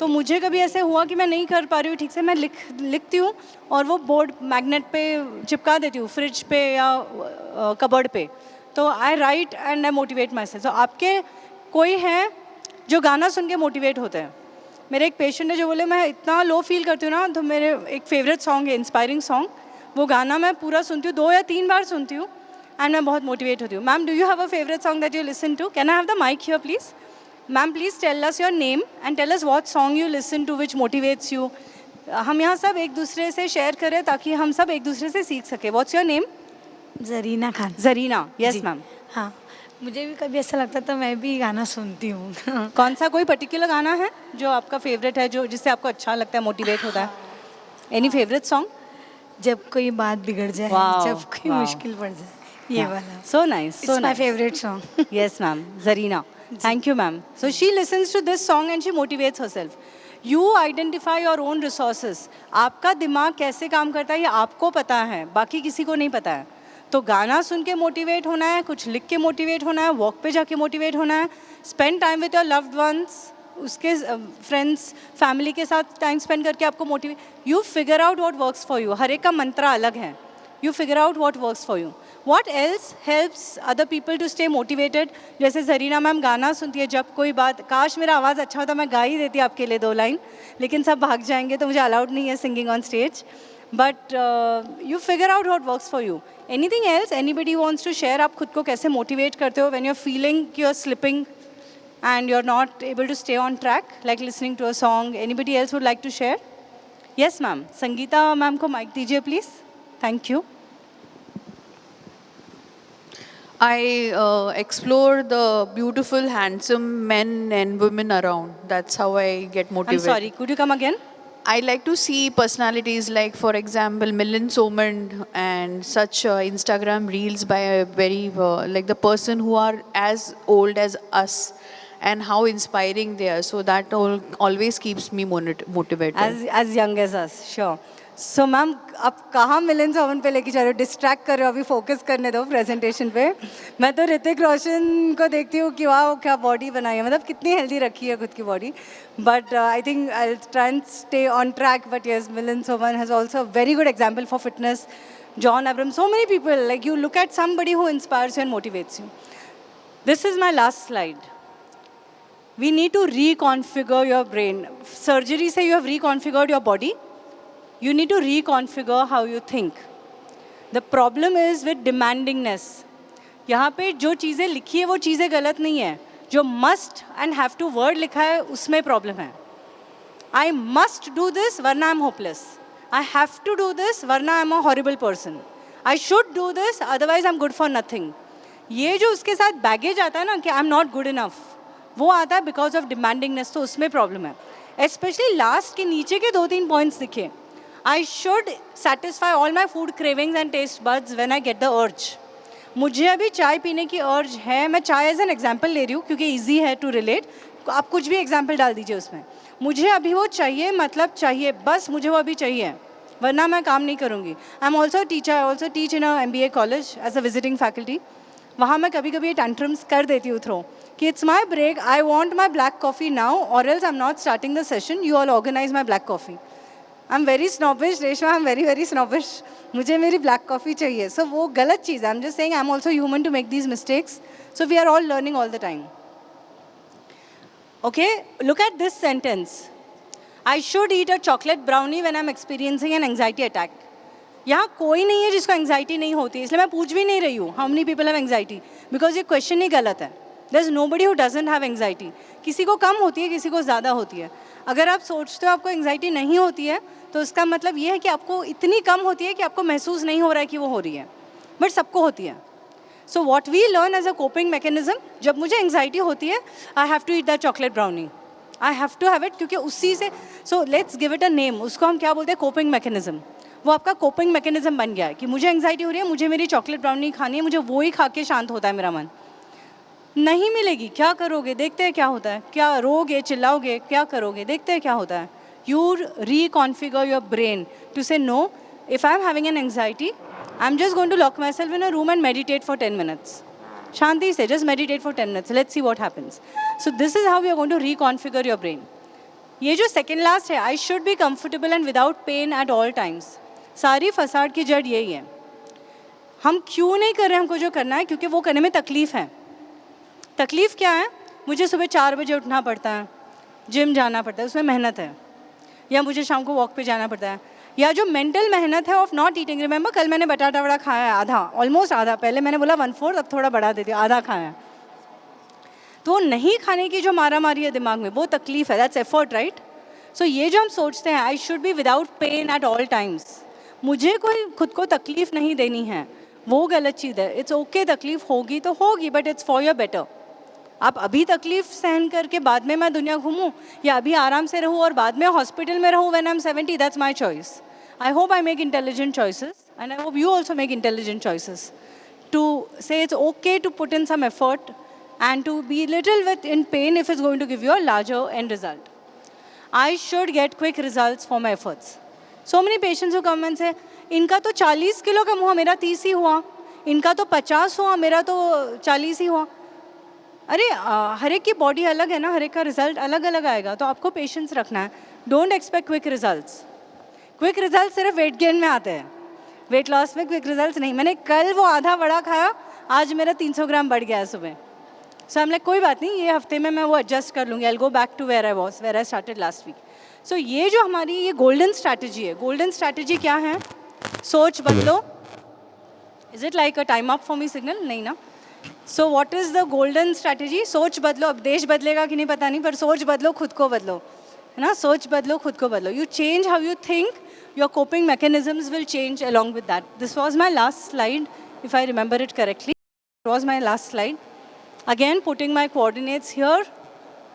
तो मुझे कभी ऐसे हुआ कि मैं नहीं कर पा रही हूँ ठीक से, मैं लिखती हूँ और वो बोर्ड मैग्नेट पे चिपका देती हूँ, फ्रिज पे या कबर्ड पे. तो I write and I motivate my self. तो आपके कोई हैं जो गाना सुन के मोटिवेट होते हैं. मेरे एक पेशेंट है जो बोले मैं इतना लो फील करती हूँ ना, तो मेरे एक फेवरेट सॉन्ग है इंस्पायरिंग सॉन्ग. वो गाना मैं पूरा सुनती हूँ, 2 या 3 बार सुनती हूँ एंड मैं बहुत मोटिवेट होती हूँ. Ma'am, do you have a favourite song that you listen to? Can I have the mic here please? Ma'am please tell us your name and tell us what song you listen to which motivates you. हम यहाँ सब एक दूसरे से share करें ताकि हम सब एक दूसरे से सीख सकें. What's your name? Zarina Khan. Zarina. Yes ma'am. हाँ, मुझे भी कभी ऐसा लगता तो मैं भी गाना सुनती हूँ. कौन सा कोई पर्टिकुलर गाना है जो आपका फेवरेट है, जो जिससे आपको अच्छा लगता है, मोटिवेट होता है? Any favourite song? जब कोई बात बिगड़ जाए, Wow, जब कोई wow. मुश्किल पड़ जाए, ये वाला. So nice. It's So my nice. favorite song. Yes, ma'am. Zarina. Thank you, ma'am. So she listens to this song and she motivates herself. You identify your own resources. आपका दिमाग कैसे काम करता है ये आपको पता है, बाकी किसी को नहीं पता है. तो गाना सुन के मोटिवेट होना है, कुछ लिख के मोटिवेट होना है, वॉक पे जाके मोटिवेट होना है, spend time with your loved ones, उसके फ्रेंड्स फैमिली के साथ टाइम स्पेंड करके आपको motivate. You figure out what works for you. हर एक का मंत्रा अलग है. You figure out what works for you. What else helps other people to stay motivated. जैसे जरीना मैम गाना सुनती है, जब कोई बात, काश मेरा आवाज़ अच्छा होता मैं गा ही देती आपके लिए 2 लाइन, लेकिन सब भाग जाएंगे तो मुझे अलाउड नहीं है singing on stage. But you figure out what works for you. Anything else anybody wants to share? आप खुद को कैसे मोटिवेट करते हो when you are feeling you are slipping and you're not able to stay on track, like listening to a song? Anybody else would like to share? Yes, ma'am. Sangeeta ma'am ko mic dijiye please. Thank you. I explore the beautiful, handsome men and women around. That's how I get I'm motivated. sorry, could you come again? I like to see personalities like, for example, Milind Soman and such Instagram reels by a very, like the person who are as old as us and how inspiring they are. So that always keeps me motivated. As young as us, sure. So ma'am, आप कहाँ मिलिंद सोमन पे लेके जा रहे हो? Distract कर रहे हो, अभी फोकस करने दो प्रेजेंटेशन पे. मैं तो ऋतिक रोशन को देखती हूँ कि वाह क्या बॉडी बनाई है, मतलब कितनी हेल्दी रखी है खुद की body. But I think I will try and stay on track. But yes, Milind Soman has also a very good example for fitness. John Abram, so many people, like you look at somebody who inspires you and motivates you. This is my last slide. We need to reconfigure your brain. Surgery say you have reconfigured your body. You need to reconfigure how you think. The problem is with demandingness. यहाँ पे जो चीज़ें लिखी है वो चीज़ें गलत नहीं है. जो must and have to word लिखा है उसमें प्रॉब्लम है. I must do this वरना I'm hopeless. I have to do this वरना I'm a horrible person. I should do this otherwise I'm good for nothing. ये जो उसके साथ बैगेज आता है ना कि I'm not good enough, वो आता है बिकॉज ऑफ डिमांडिंगनेस. तो उसमें प्रॉब्लम है. स्पेशली लास्ट के नीचे के 2-3 पॉइंट्स दिखे. I should satisfy all my food cravings and taste buds when I get the urge. मुझे अभी चाय पीने की अर्ज है. मैं चाय एज एन एग्जाम्पल ले रही हूँ क्योंकि ईजी है टू रिलेट. आप कुछ भी एग्जाम्पल डाल दीजिए उसमें, मुझे अभी वो चाहिए, मतलब चाहिए, बस मुझे वो अभी चाहिए, वरना मैं काम नहीं करूँगी. I am also teacher, I also teach in a MBA college as a visiting faculty. वहाँ मैं कभी कभी ये टेंट्रम्स कर देती हूँ थ्रो कि it's my break, I want my black coffee now और else I am not starting the session, you all organise my black coffee. I am very snobbish Reshma, I am very very snobbish, मुझे मेरी black coffee चाहिए. सो वो गलत चीज़ है. I am just saying I am also human to make these mistakes, so we are all learning all the time. Okay, look at this sentence. I should eat a chocolate brownie when I'm experiencing an anxiety attack. यहाँ कोई नहीं है जिसको anxiety नहीं होती, इसलिए मैं पूछ भी नहीं रही हूँ how many people have anxiety, because ये क्वेश्चन ही गलत है. There is nobody who doesn't have anxiety. किसी को कम होती है, किसी को ज़्यादा होती है. अगर आप सोचते हो आपको एंग्जाइटी नहीं होती है, तो इसका मतलब ये है कि आपको इतनी कम होती है कि आपको महसूस नहीं हो रहा है कि वो हो रही है, बट सबको होती है. So what we learn as a coping mechanism, जब मुझे एंग्जाइटी होती है, I have to eat that chocolate brownie, I have to have it, क्योंकि उसी से, so let's give it a name. उसको हम क्या बोलते हैं? Coping mechanism. वो आपका कोपिंग मैकेनिज्म बन गया है कि मुझे एंग्जाइटी हो रही है, मुझे मेरी चॉकलेट ब्राउनी खानी है, मुझे वो ही खा के शांत होता है मेरा मन. नहीं मिलेगी, क्या करोगे? देखते हैं क्या होता है. क्या रोगे, चिल्लाओगे, क्या करोगे? देखते हैं क्या होता है. You reconfigure your brain to say no, if I am having an anxiety, I'm just going to lock myself in a room and meditate for 10 minutes. Shanti say, just meditate for 10 minutes. Let's see what happens. So this is how we are going to reconfigure your brain. ये जो second last है, I should be comfortable and without pain at all times. सारी फसाद की जड़ यही है. हम क्यों नहीं कर रहे हैं हमको जो करना है? क्योंकि वो करने में तकलीफ़ है. तकलीफ़ क्या है? मुझे सुबह 4 बजे उठना पड़ता है, जिम जाना पड़ता है, उसमें मेहनत है. या मुझे शाम को वॉक पे जाना पड़ता है. या जो मेंटल मेहनत है ऑफ नॉट ईटिंग. रिमेंबर कल मैंने बटाटा वड़ा खाया है, आधा, ऑलमोस्ट आधा. पहले मैंने बोला 1/4, अब थोड़ा बढ़ा देती हूँ, आधा खाया है. तो नहीं खाने की जो मारा मारी है दिमाग में, वो तकलीफ है. That's effort, right? सो ये जो हम सोचते हैं, I should be without pen at all times, मुझे कोई खुद को तकलीफ नहीं देनी है, वो गलत चीज़ है. इट्स ओके, तकलीफ होगी तो होगी, but it's for your better. आप अभी तकलीफ सहन करके बाद में मैं दुनिया घूमूं, या अभी आराम से रहूं और बाद में हॉस्पिटल में रहूं when I am 70, that's my choice. I hope I make intelligent choices and I hope you also make intelligent choices to say it's okay to put in some effort and to be little bit in pain if it's going to give you a larger end result. I should get quick results for my efforts. So many patients who come and say, इनका तो 40 kilo कम हुआ, मेरा 30 ही हुआ. इनका तो 50 हुआ, मेरा तो 40 ही हुआ. अरे हर एक की बॉडी अलग है ना, हर एक का रिजल्ट अलग अलग आएगा. तो आपको पेशेंस रखना है. Don't expect quick results. Quick result सिर्फ वेट गेन में आते हैं, वेट लॉस में क्विक रिजल्ट नहीं. मैंने कल वो आधा वड़ा खाया, आज मेरा 300 ग्राम बढ़ गया है सुबह. सो हम लाइक कोई बात नहीं, ये हफ्ते में मैं वो एडजस्ट कर लूँगी. I go back to where I started last week. So ये जो हमारी ये गोल्डन स्ट्रैटेजी है. गोल्डन स्ट्रैटेजी क्या है? सोच बदलो. Is it like a time up for me signal? नहीं ना. So what is the golden strategy? सोच बदलो. अब देश बदलेगा कि नहीं पता नहीं, पर सोच बदलो, खुद को बदलो, है ना. सोच बदलो, खुद को बदलो. You change how you think, your coping mechanisms will change along with that. This was my last slide, if I remember it correctly. It was my last slide. Again, putting my coordinates here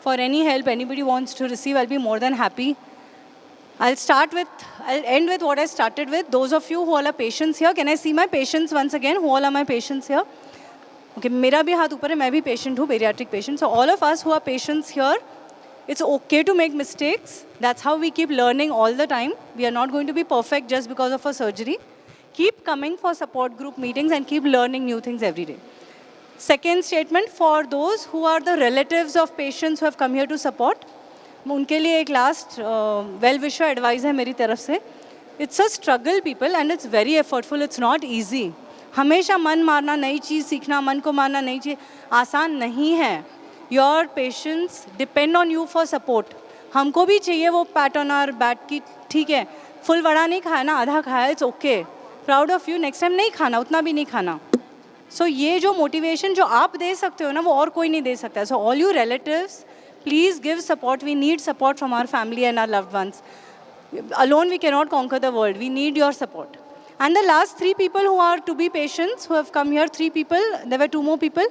for any help anybody wants to receive, I'll be more than happy. I'll end with what I started with. Those of you who all are patients here, can I see my patients once again? Who all are my patients here? Okay, मेरा भी हाथ ऊपर है, मैं भी patient हूँ, bariatric patient. So all of us who are patients here, it's okay to make mistakes. That's how we keep learning all the time. We are not going to be perfect just because of a surgery. Keep coming for support group meetings and keep learning new things every day. Second statement, for those who are the relatives of patients who have come here to support, उनके लिए एक last well wisher advice है मेरी तरफ से. It's a struggle people and it's very effortful. It's not easy. हमेशा मन मारना, नई चीज़ सीखना, मन को मारना, नई चीज़ आसान नहीं है. Your patients depend on you for support. हमको भी चाहिए वो पैट ऑन आवर बैक की, ठीक है फुल वड़ा नहीं खाया ना, आधा खाया, it's okay, proud of you, next time नहीं खाना, उतना भी नहीं खाना. सो ये जो मोटिवेशन जो आप दे सकते हो ना, वो और कोई नहीं दे सकता. So all you relatives, please give support. We need support from our family and our loved ones. Alone we cannot conquer the world. We need your support. And the last 3 people who are to be patients who have come here, 3 people, there were 2 more people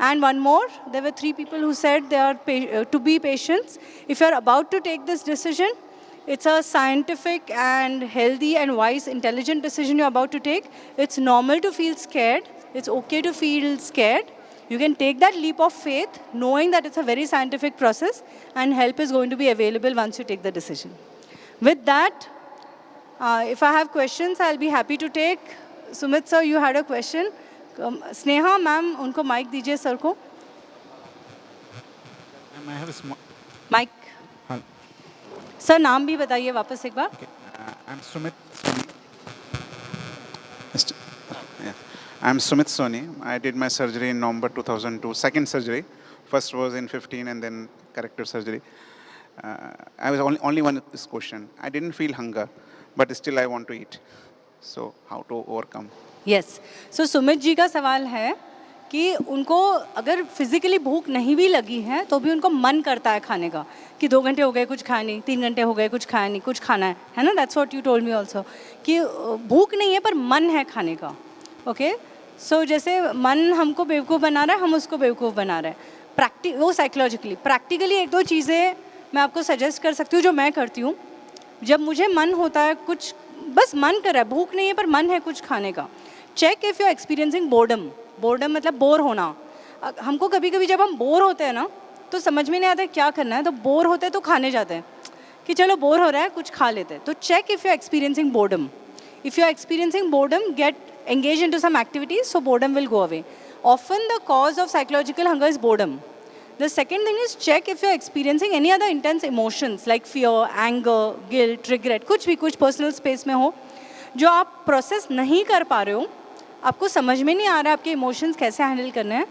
and 1 more. There were 3 people who said they are to be patients. If you are about to take this decision, it's a scientific and healthy and wise, intelligent decision you're about to take. It's normal to feel scared. It's okay to feel scared. You can take that leap of faith, knowing that it's a very scientific process, and help is going to be available once you take the decision. With that, if I have questions, I'll be happy to take. Sumit sir, you had a question. Sneha ma'am, उनको mic दीजिए sir को. I have a small. Mic. Hello. Sir, नाम भी बताइए वापस एक बार. Okay. I'm Sumit Soni. Yeah. I'm Sumit Soni. I did my surgery in November 2002. Second surgery. First was in 15 and then corrective surgery. I was only one this question. I didn't feel hunger, but still I want to eat. So how to overcome? Yes. So Sumit ji का सवाल है कि उनको अगर physically भूख नहीं भी लगी है तो भी उनको मन करता है खाने का कि 2 घंटे हो गए कुछ खाया नहीं, 3 घंटे हो गए कुछ खाया नहीं, कुछ खाना है ना. That's what you told me also कि भूख नहीं है पर मन है खाने का. ओके. सो जैसे मन हमको बेवकूफ़ बना रहा है, हम उसको बेवकूफ़ बना रहे हैं. वो साइकोलॉजिकली. प्रैक्टिकली 1-2 चीज़ें मैं आपको सजेस्ट कर सकती हूँ जो मैं करती हूँ. जब मुझे मन होता है कुछ, बस मन कर रहा है, भूख नहीं है पर मन है कुछ खाने का, check if you are experiencing boredom. Boredom मतलब बोर होना. हमको कभी कभी जब हम बोर होते हैं ना तो समझ में नहीं आता क्या करना है, तो बोर होते हैं तो खाने जाते हैं कि चलो बोर हो रहा है कुछ खा लेते हैं. तो check if you are experiencing boredom. If you are experiencing boredom, get engage into some activities so boredom will go away. Often the cause of psychological hunger is boredom. The second thing is check if you are experiencing any other intense emotions like fear, anger, guilt, regret, कुछ भी, कुछ personal space में हो जो आप process नहीं कर पा रहे हो, आपको समझ में नहीं आ रहा है आपके emotions कैसे handle करने हैं,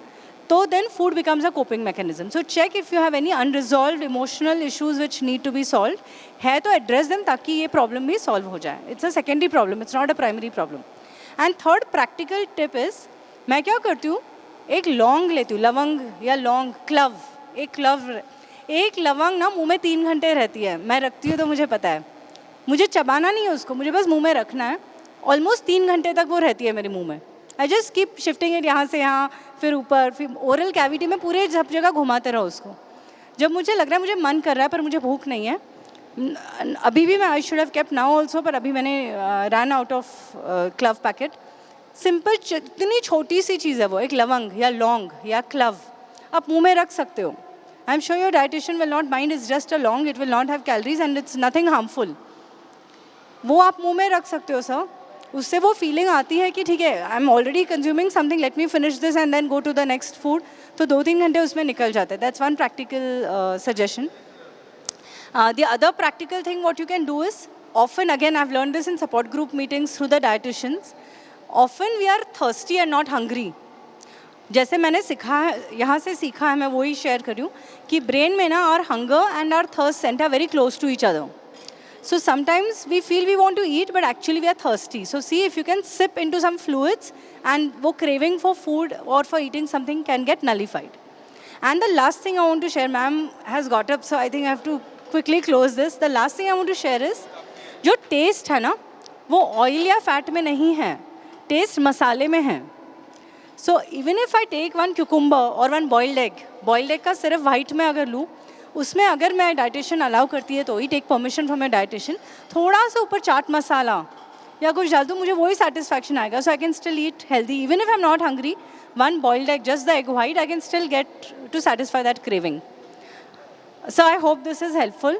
तो then food becomes a coping mechanism. So check if you have any unresolved emotional issues which need to be solved, है तो address them ताकि ये problem भी solve हो जाए. It's a secondary problem, it's not a primary problem. And third practical tip is, मैं क्या करती हूँ, एक लौंग लेती हूँ, लवंग या लौंग, क्लव. एक लवंग ना मुंह में 3 घंटे रहती है. मैं रखती हूँ तो मुझे पता है, मुझे चबाना नहीं है उसको, मुझे बस मुंह में रखना है. ऑलमोस्ट 3 घंटे तक वो रहती है मेरे मुंह में. I just keep shifting it, यहाँ से यहाँ, फिर ऊपर, फिर ओरल कैविटी में पूरे सब जगह घुमाते रहो उसको. जब मुझे लग रहा है मुझे मन कर रहा है पर मुझे भूख नहीं है, अभी भी मैं I should have kept now also, पर अभी मैंने run out of club packet. Simple, इतनी छोटी सी चीज़ है वो, एक लवंग या लौंग या क्लव आप मुंह में रख सकते हो. I am sure your dietitian will not mind. It's just a लौंग, it will not have calories and it's nothing harmful. वो आप मुंह में रख सकते हो सर. उससे वो फीलिंग आती है कि ठीक है, I am already consuming something, let me finish this and then go to the next food. तो 2-3 घंटे उसमें निकल जाते हैं. That's one practical suggestion. The other practical thing what you can do is, often again I've learned this in support group meetings through the dietitians, often we are thirsty and not hungry. जैसे मैंने सीखा है, यहाँ से सीखा है, मैं वही शेयर कर रही हूँ कि ब्रेन में ना our hunger and our thirst center very close to each other. So sometimes we feel we want to eat but actually we are thirsty. So see if you can sip into some fluids and वो craving for food or for eating something can get nullified. And the last thing I want to share, ma'am has got up, so I think I have to quickly close this. The last thing I want to share is, जो test है ना वो oil या fat में नहीं है, test मसाले में है. So even if I take 1 cucumber और 1 बॉइल्ड एग का सिर्फ वाइट में अगर लूँ, उसमें अगर मैं डाइटिशियन अलाउ करती है तो ही, take permission from my dietitian, थोड़ा सा ऊपर चाट मसाला या कुछ डाल दूँ, मुझे वही सेटिस्फैक्शन आएगा. So I can still eat healthy even if I am not hungry. 1 boiled egg, just the egg white, I can still get to satisfy that craving. So I hope this is helpful.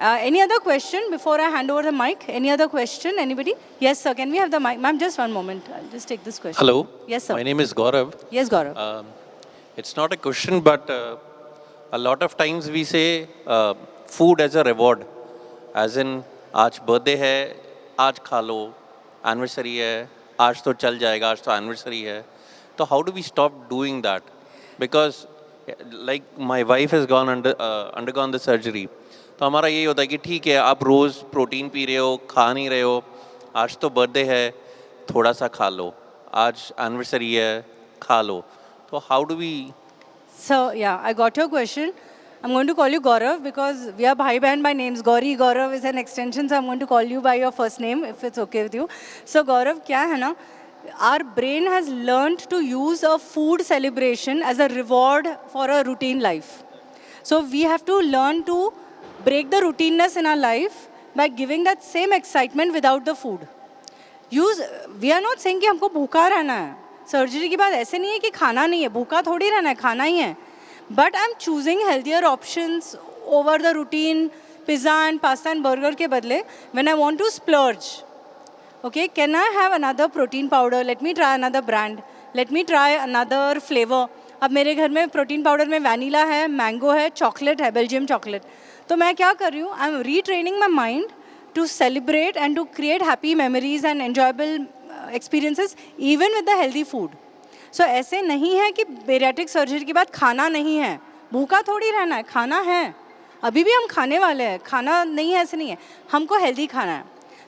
Any other question before I hand over the mic? Any other question? Anybody? Yes, sir. Can we have the mic? Ma'am, just one moment. I'll just take this question. Hello. Yes, sir. My name is Gaurav. Yes, Gaurav. It's not a question, but a lot of times we say food as a reward. As in, आज birthday है, आज खा लो, anniversary है, आज तो चल जाएगा, आज तो anniversary है. So how do we stop doing that? Because like my wife has undergone the surgery. तो हमारा यही होता है कि ठीक है, आप रोज़ प्रोटीन पी रहे हो, खा नहीं रहे हो, आज तो बर्थडे है, थोड़ा सा खा लो, आज एनिवर्सरी है, खा लो. तो how do we? So yeah, I got your question. I'm going to call you Gaurav because we are bhai behan by names. Gauri, Gaurav is an extension, so I'm going to call you by your first name if it's okay with you. So Gaurav, क्या है ना, our brain has learned to use a food celebration as a reward for a routine life. So we have to learn to break the routineness in our life by giving that same excitement without the food. We are not saying कि हमको भूखा रहना है. Surgery के बाद ऐसे नहीं है कि खाना नहीं है, भूखा थोड़ी रहना है, खाना ही है. But I am choosing healthier options over the routine pizza and pasta and burger के बदले when I want to splurge. Okay, can I have another protein powder? Let me try another brand. Let me try another flavor. अब मेरे घर में protein powder में vanilla है, mango है, chocolate है, बेल्जियम चॉकलेट. तो मैं क्या कर रही हूँ? I am retraining my mind to celebrate and to create happy memories and enjoyable experiences even with the healthy food. So ऐसे नहीं है कि बेरियाट्रिक सर्जरी के बाद खाना नहीं है, भूखा थोड़ी रहना है, खाना है. अभी भी हम खाने वाले हैं, खाना नहीं है ऐसे नहीं है, हमको हेल्दी खाना है.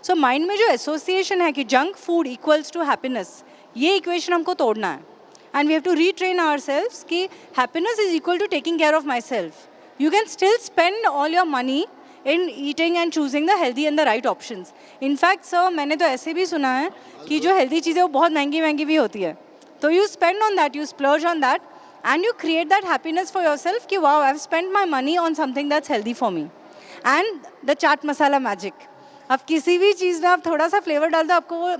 सो माइंड में जो एसोसिएशन है कि junk food equals to happiness, ये इक्वेशन हमको तोड़ना है. And we have to retrain ourselves कि happiness is equal to taking care of my self. You can still spend all your money in eating and choosing the healthy and the right options. In fact sir, मैंने तो ऐसे भी सुना है कि जो healthy चीज़ें वो बहुत महंगी महंगी भी होती है. तो you spend on that, you splurge on that and you create that happiness for your self कि wow, I have spend my money on something that's healthy for me. And the chaat masala magic. अब किसी भी चीज़ में आप थोड़ा सा flavour डाल दो, आपको वो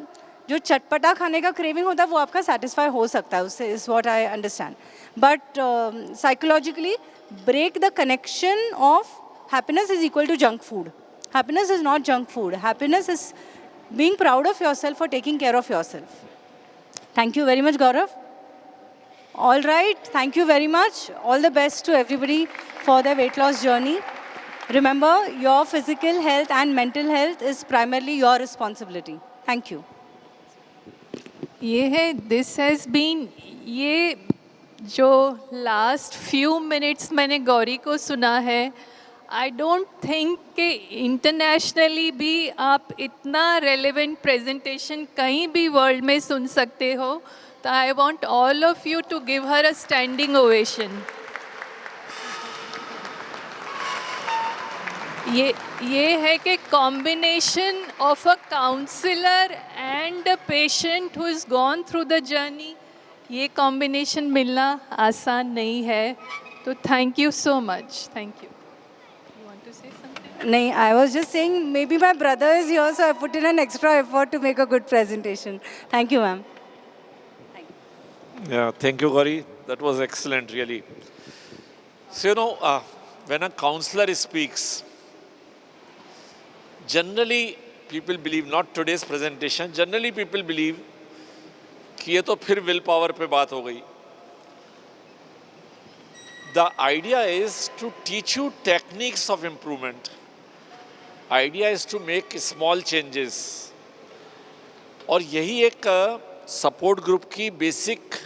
जो चटपटा खाने का क्रेविंग होता है वो आपका सेटिस्फाई हो सकता है उससे, is what I understand. But psychologically break the connection of happiness is equal to junk food. Happiness is not junk food. Happiness is being proud of your self for taking care of your self. Thank you very much, Gaurav. All right, thank you very much. All the best to everybody for their weight loss journey. Remember, your physical health and mental health is primarily your responsibility. Thank you. ये है, this has been, ये जो last few minutes मैंने गौरी को सुना है, I don't think कि internationally भी आप इतना रेलेवेंट प्रेजेंटेशन कहीं भी वर्ल्ड में सुन सकते हो. तो I want all of you to give her a standing ovation. ये है कि combination of a counsellor and a patient who is gone through the journey, ये कॉम्बिनेशन मिलना आसान नहीं है. तो thank you so much. Thank you. You want to say something? नहीं, I was just saying maybe my brother is here, so I put in an extra effort to make a good presentation. Thank you, ma'am. Yeah, thank you, Gauri. That was excellent, really. So, when a counselor speaks, generally people believe, not today's presentation, generally people believe कि ये तो फिर will power पे बात हो गई. The idea is to teach you techniques of improvement. Idea is to make small changes. और यही एक सपोर्ट ग्रुप की बेसिक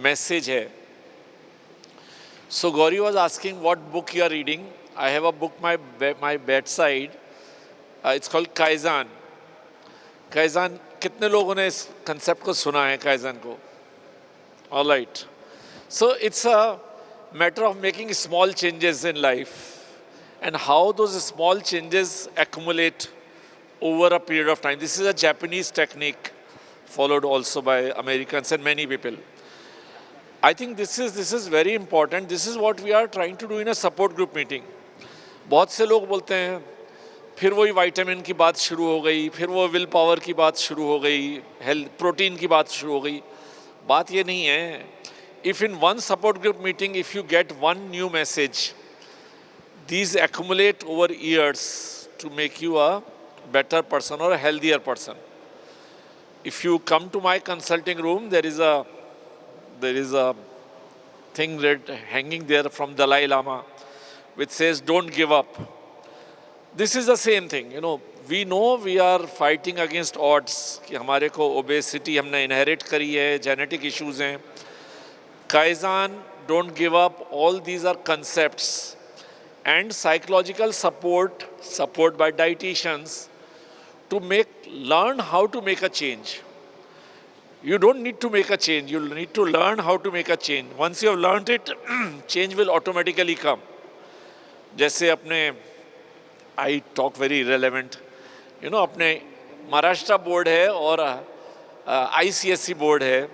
मैसेज है. So Gauri was asking what book you are reading. I have a book my bedside. It's called Kaizen. Kaizen, कितने लोगों ने इस concept को सुना है, काइजन को? All right. So it's a matter of making small changes in life and how those small changes accumulate over a period of time. This is a Japanese technique followed also by Americans and many people. I think this is very important. This is what we are trying to do in a support group meeting. बहुत से लोग बोलते हैं फिर वही vitamin की बात शुरू हो गई, फिर वो विल पावर की बात शुरू हो गई, हेल्थ प्रोटीन की बात शुरू हो गई. बात ये नहीं है. If in one support group meeting, if you get one new message, these accumulate over years to make you a better person or a healthier person. If you come to my consulting room, there is a thing hanging there from Dalai Lama which says, "Don't give up." This is the same thing. We know we are fighting against odds कि हमारे को obesity हमने inherit करी है, genetic issues हैं. Kaizen, don't give up, all these are concepts. And psychological support by dietitians to learn how to make a change. You don't need to make a change, you'll need to learn how to make a change. Once you have learned it, change will automatically come. जैसे अपने, I talk very relevant, अपने Maharashtra board है और ICSE board है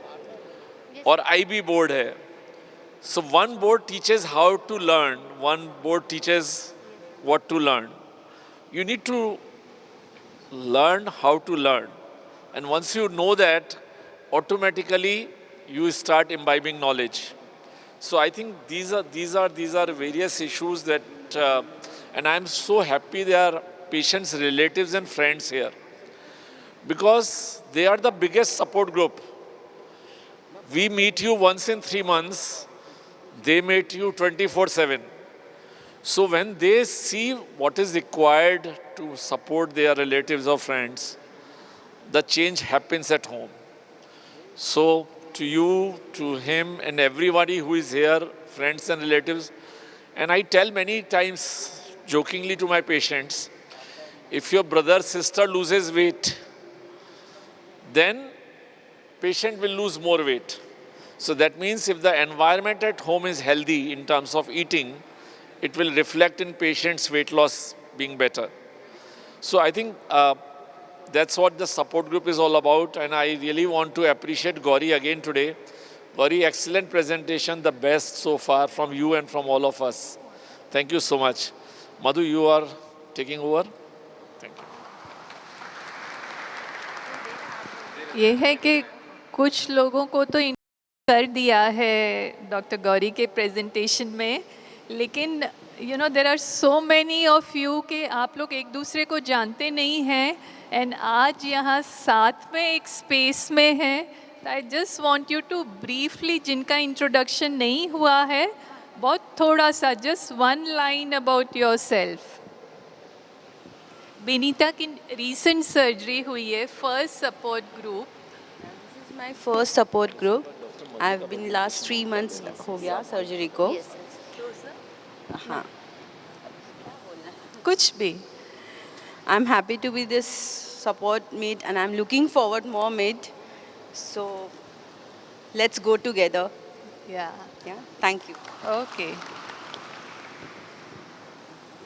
और IB board है. So one board teaches how to learn, one board teaches what to learn. You need to learn how to learn. And once you know that, automatically you start imbibing knowledge. So I think these are various issues that, and I'm so happy there are patients, relatives, and friends here, because they are the biggest support group. We meet you once in 3 months, they meet you 24/7. So when they see what is required to support their relatives or friends, the change happens at home. So to you, to him, and everybody who is here, friends and relatives, and I tell many times jokingly to my patients, if your brother, sister loses weight, then patient will lose more weight. So that means if the environment at home is healthy in terms of eating, it will reflect in patient's weight loss being better. So I think that's what the support group is all about, and I really want to appreciate Gauri again today. Gauri, excellent presentation, the best so far from you and from all of us. Thank you so much. Madhu, you are taking over. Thank you. ये है कि कुछ लोगों को तो कर दिया है डॉक्टर गौरी के प्रेजेंटेशन में, लेकिन there are so many of you कि आप लोग एक दूसरे को जानते नहीं हैं, एंड आज यहाँ साथ में एक स्पेस में हैं. I just want you to briefly, जिनका इंट्रोडक्शन नहीं हुआ है, बहुत थोड़ा सा, just 1 line about your self. Benita की रीसेंट सर्जरी हुई है, first support group. This is my first support group. I've been last 3 months हो गया सर्जरी को. हाँ. कुछ भी. I'm happy to be this support meet and I'm looking forward more meet. So let's go together. Yeah. Thank you. Okay.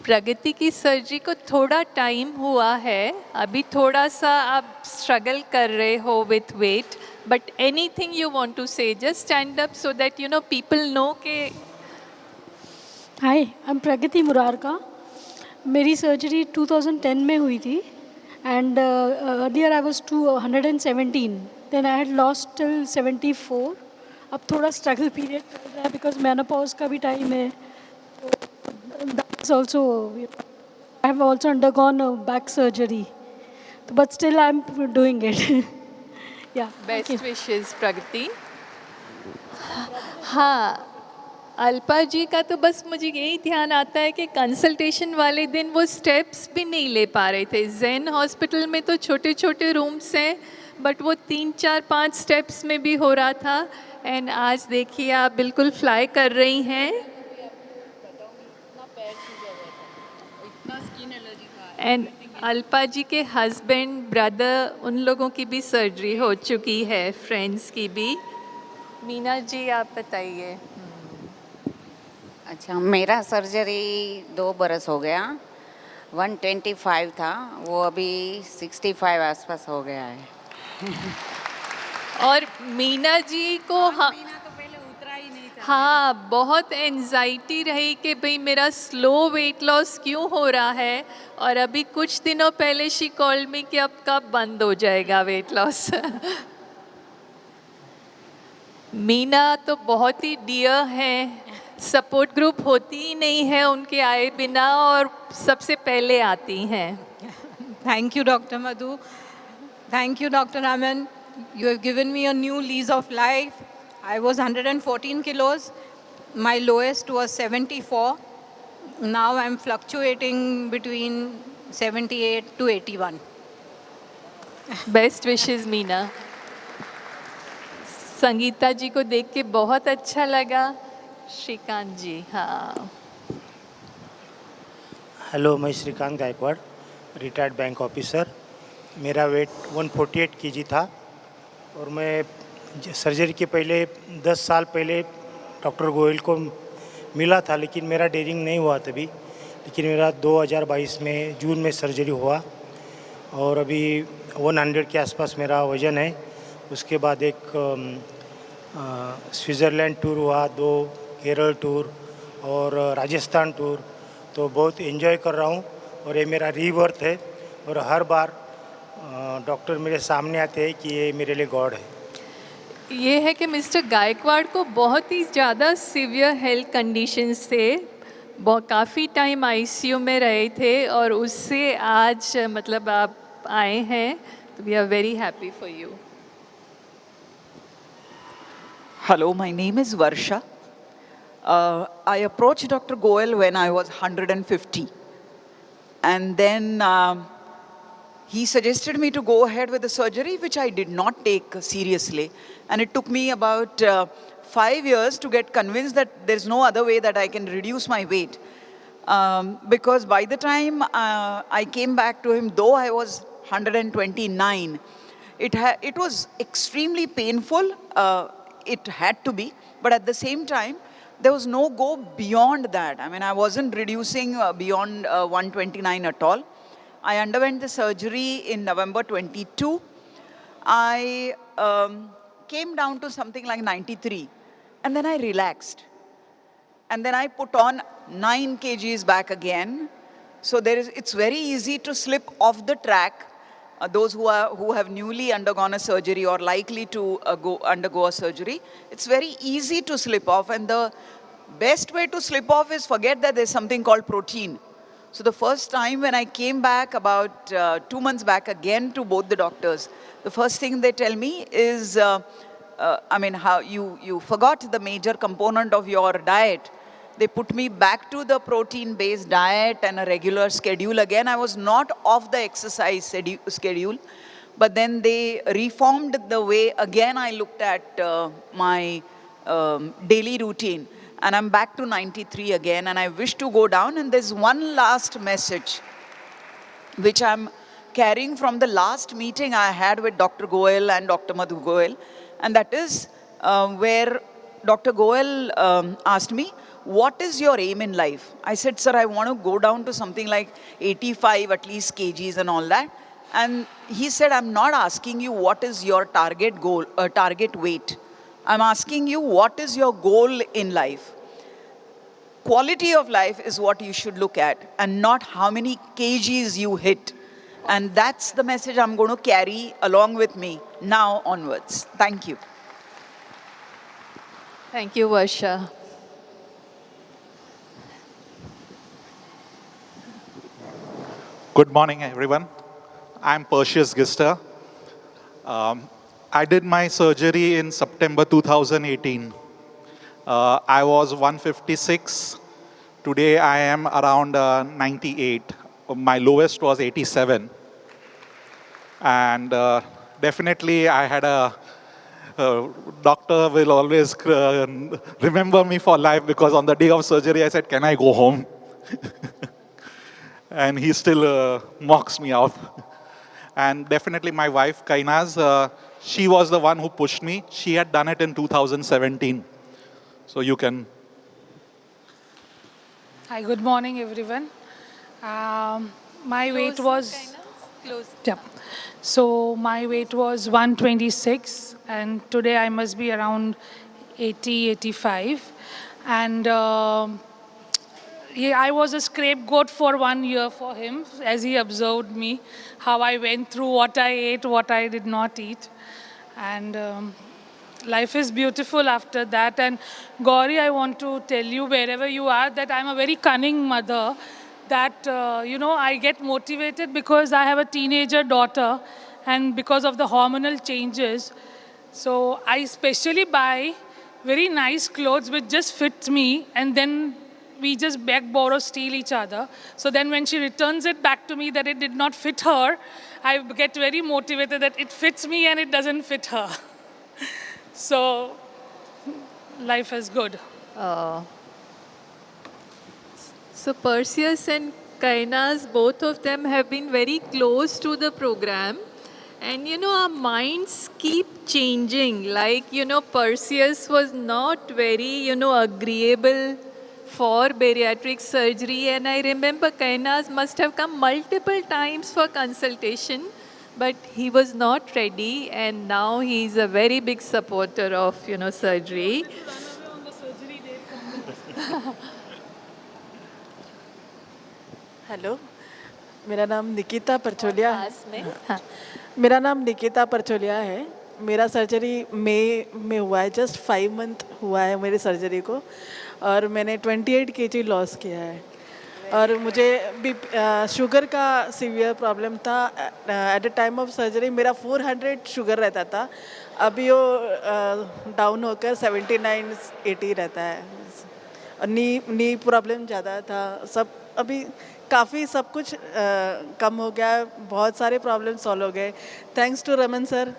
Pragati की surgery को थोड़ा time हुआ है, अभी थोड़ा सा आप स्ट्रगल कर रहे हो with weight, but anything you want to say, just stand up so that people know के. Hi, I am Pragati Murarka. मेरी सर्जरी 2010 में हुई थी, and earlier I was 217, then I had lost till 74. अब थोड़ा स्ट्रगल पीरियड चल रहा है बिकॉज मेनोपॉज का भी टाइम है. That's also, I have also undergone a back surgery, but still I'm doing it. Yeah. Best wishes Pragati. हाँ, अल्पा जी का तो बस मुझे यही ध्यान आता है कि कंसल्टेशन वाले दिन वो स्टेप्स भी नहीं ले पा रहे थे. जैन हॉस्पिटल में तो छोटे छोटे रूम्स हैं, बट वो 3, 4, 5 स्टेप्स में भी हो रहा था, एंड आज देखिए आप बिल्कुल फ्लाई कर रही हैं. एंड अल्पा जी के हस्बैंड, ब्रदर, उन लोगों की भी सर्जरी हो चुकी है, फ्रेंड्स की भी. मीना जी आप बताइए. अच्छा, मेरा सर्जरी 2 बरस हो गया. 125 था, वो अभी 65 आसपास हो गया है. और मीना जी को हाँ बहुत एंजाइटी रही कि भाई मेरा स्लो वेट लॉस क्यों हो रहा है, और अभी कुछ दिनों पहले शी कॉल्ड मी कि अब कब बंद हो जाएगा वेट लॉस. मीना तो बहुत ही डियर हैं, सपोर्ट ग्रुप होती ही नहीं है उनके आए बिना, और सबसे पहले आती हैं. Thank you, Dr. Madhu. Thank you, Dr. Raman. You have given me a new lease of life. I was 114 kilos. My lowest was 74. Now I'm fluctuating between 78 to 81. Best wishes Meena. Sangeeta ji को देख के बहुत अच्छा लगा. श्रीकांत जी. हाँ. हेलो, मैं Shrikant Gaikwad, retired bank officer. मेरा weight 148 kg था, और मैं सर्जरी के पहले 10 साल पहले डॉक्टर गोयल को मिला था, लेकिन मेरा डेयरिंग नहीं हुआ तभी. लेकिन मेरा 2022 में जून में सर्जरी हुआ, और अभी 100 के आसपास मेरा वज़न है. उसके बाद एक स्विट्ज़रलैंड टूर हुआ, 2 केरल टूर और राजस्थान टूर. तो बहुत एंजॉय कर रहा हूँ, और ये मेरा रीबर्थ है, और हर बार डॉक्टर मेरे सामने आते हैं कि ये मेरे लिए गॉड है. ये है कि मिस्टर गायकवाड़ को बहुत ही ज़्यादा सीवियर हेल्थ कंडीशंस थे, बहुत काफ़ी टाइम आईसीयू में रहे थे और उससे आज मतलब आप आए हैं, तो we are very happy for you. Hello, my name is Varsha. I approached Dr. Goel when I was 150. And then he suggested me to go ahead with the surgery, which I did not take seriously. And it took me about 5 years to get convinced that there's no other way that I can reduce my weight. Because by the time I came back to him, though I was 129, it was extremely painful. It had to be, but at the same time, there was no go beyond that. I mean, I wasn't reducing beyond 129 at all. I underwent the surgery in November 22. I came down to something like 93, and then I relaxed. And then I put on 9 kgs back again. So it's very easy to slip off the track. Those who have newly undergone a surgery or likely to undergo a surgery, it's very easy to slip off. And the best way to slip off is forget that there's something called protein. So the first time when I came back about 2 months back again to both the doctors, the first thing they tell me is, how you forgot the major component of your diet. They put me back to the protein-based diet and a regular schedule again. I was not off the exercise schedule, but then they reformed the way again I looked at my daily routine. And I'm back to 93 again, and I wish to go down. And there's one last message which I'm carrying from the last meeting I had with Dr. Goel and Dr. Madhu Goel, and that is where Dr. Goel asked me, what is your aim in life? I said, sir, I want to go down to something like 85 at least kgs and all that. And he said, I'm not asking you what is your target goal, target weight. I'm asking you what is your goal in life. Quality of life is what you should look at and not how many kgs you hit. And that's the message I'm going to carry along with me now onwards. Thank you. Thank you, Varsha. Good morning, everyone. I'm Perseus Gister. I did my surgery in September 2018. I was 156. Today I am around 98. My lowest was 87. And definitely I had a doctor will always remember me for life, because on the day of surgery I said, can I go home? And he still mocks me out. And definitely my wife, Kainaz, she was the one who pushed me. She had done it in 2017. So you can. Hi, good morning, everyone. My weight was... Yeah. So my weight was 126, and today I must be around 80, 85. And yeah, I was a scapegoat for 1 year for him, as he observed me, how I went through what I ate, what I did not eat. And life is beautiful after that. And Gauri, I want to tell you, wherever you are, that I'm a very cunning mother, that, I get motivated because I have a teenager daughter, and because of the hormonal changes. So I especially buy very nice clothes which just fit me, and then we just beg, borrow, steal each other. So then when she returns it back to me that it did not fit her, I get very motivated that it fits me and it doesn't fit her. So life is good. So Perseus and Kainaz, both of them have been very close to the program. And our minds keep changing. Like, Perseus was not very, agreeable for bariatric surgery, and I remember Kainaz must have come multiple times for consultation, but he was not ready, and now he's a very big supporter of surgery. Hello, मेरा नाम निकिता परचोलिया है। मेरा नाम निकिता परचोलिया है। मेरा surgery मई में हुआ है, जस्ट 5 मंथ हुआ है मेरी सर्जरी को, और मैंने 28 kg लॉस किया है। और मुझे भी शुगर का सीवियर प्रॉब्लम था। At the time of surgery मेरा 400 शुगर रहता था, अभी वो डाउन होकर 79-80 रहता है। और नी प्रॉब्लम ज़्यादा था, सब अभी काफ़ी सब कुछ कम हो गया, बहुत सारे प्रॉब्लम सॉल्व हो गए, thanks to Raman sir,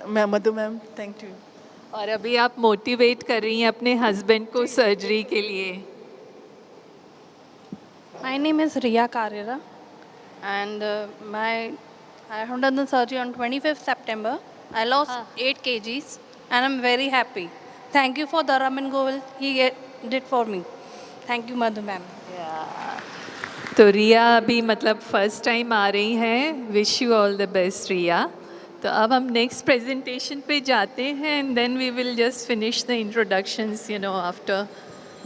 Madhu ma'am, thank you. और अभी आप मोटिवेट कर रही हैं अपने हस्बैंड को सर्जरी के लिए। My name is Riya Karira, and I have done the surgery on 25th September. I lost 8 kgs, and I'm very happy. Thank you for the Raman Goel. He did for me. Thank you, Madhu ma'am. तो रिया अभी मतलब first time आ रही हैं, wish you all the best Riya. तो अब हम next presentation पे जाते हैं, and then we will just finish the introductions, you know, after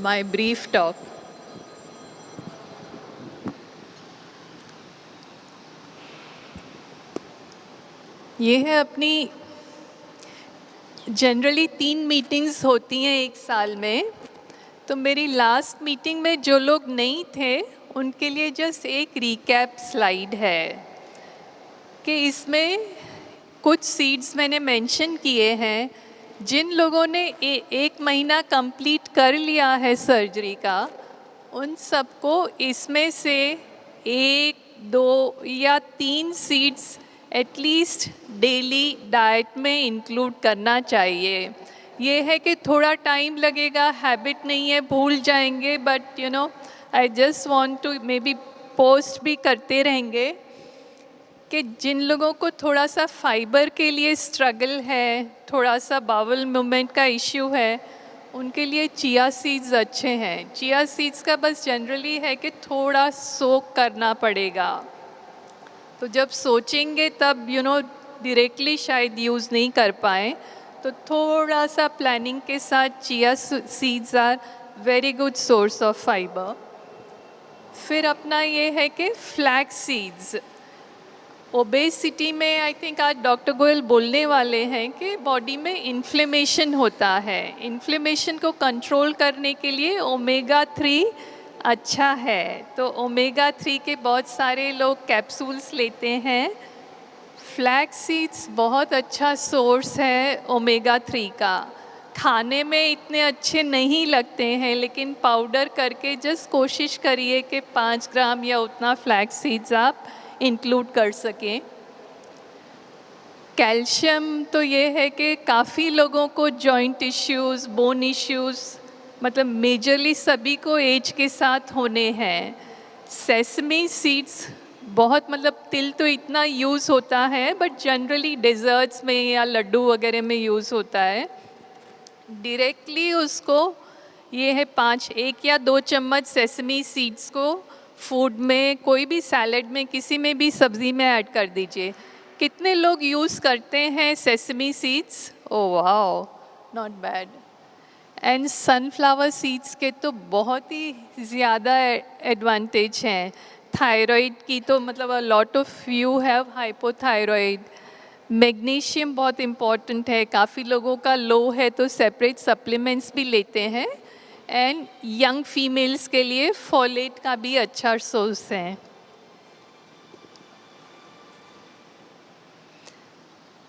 my brief talk. ये है अपनी, जनरली 3 मीटिंग्स होती हैं एक साल में, तो मेरी लास्ट मीटिंग में जो लोग नहीं थे उनके लिए जस्ट एक रिकैप स्लाइड है कि इसमें कुछ सीड्स मैंने मेंशन किए हैं। जिन लोगों ने 1 महीना कंप्लीट कर लिया है सर्जरी का, उन सबको इसमें से 1, 2 या 3 सीड्स एटलीस्ट डेली डाइट में इंक्लूड करना चाहिए। ये है कि थोड़ा टाइम लगेगा, हैबिट नहीं है, भूल जाएंगे, but you know I just want to maybe post भी करते रहेंगे कि जिन लोगों को थोड़ा सा फाइबर के लिए स्ट्रगल है, थोड़ा सा बावल मूवमेंट का इश्यू है, उनके लिए चिया सीड्स अच्छे हैं। चिया सीड्स का बस जनरली है कि थोड़ा सोक करना पड़ेगा, तो जब सोचेंगे तब यू नो डायरेक्टली शायद यूज़ नहीं कर पाएँ, तो थोड़ा सा प्लानिंग के साथ chia seeds are very good source of fibre. फिर अपना ये है कि फ्लैक्स सीड्स, ओबेसिटी में आई थिंक आज डॉक्टर गोयल बोलने वाले हैं कि बॉडी में इन्फ्लेमेशन होता है, इन्फ्लेमेशन को कंट्रोल करने के लिए ओमेगा 3 अच्छा है। तो ओमेगा 3 के बहुत सारे लोग कैप्सूल्स लेते हैं। फ्लैक्स सीड्स बहुत अच्छा सोर्स है ओमेगा 3 का। खाने में इतने अच्छे नहीं लगते हैं, लेकिन पाउडर करके जस्ट कोशिश करिए कि 5 ग्राम या उतना फ्लैक्स सीड्स आप इंक्लूड कर सकें। कैल्शियम तो ये है कि काफ़ी लोगों को जॉइंट इश्यूज़, बोन इश्यूज़, मतलब मेजरली सभी को एज के साथ होने हैं। सेसमी सीड्स बहुत, मतलब तिल तो इतना यूज़ होता है, बट जनरली डेजर्ट्स में या लड्डू वगैरह में यूज़ होता है। डायरेक्टली उसको ये है 1 या 2 चम्मच सेसमी सीड्स को फूड में, कोई भी सैलड में, किसी में भी सब्ज़ी में ऐड कर दीजिए। कितने लोग यूज़ करते हैं sesame seeds? Oh wow, not bad. And sunflower seeds के तो बहुत ही ज़्यादा एडवांटेज हैं। थायराइड की तो मतलब a lot of you have hypothyroid. Magnesium बहुत इम्पॉर्टेंट है, काफ़ी लोगों का लो है तो सेपरेट सप्लीमेंट्स भी लेते हैं। एंड यंग फीमेल्स के लिए फोलेट का भी अच्छा सोर्स है।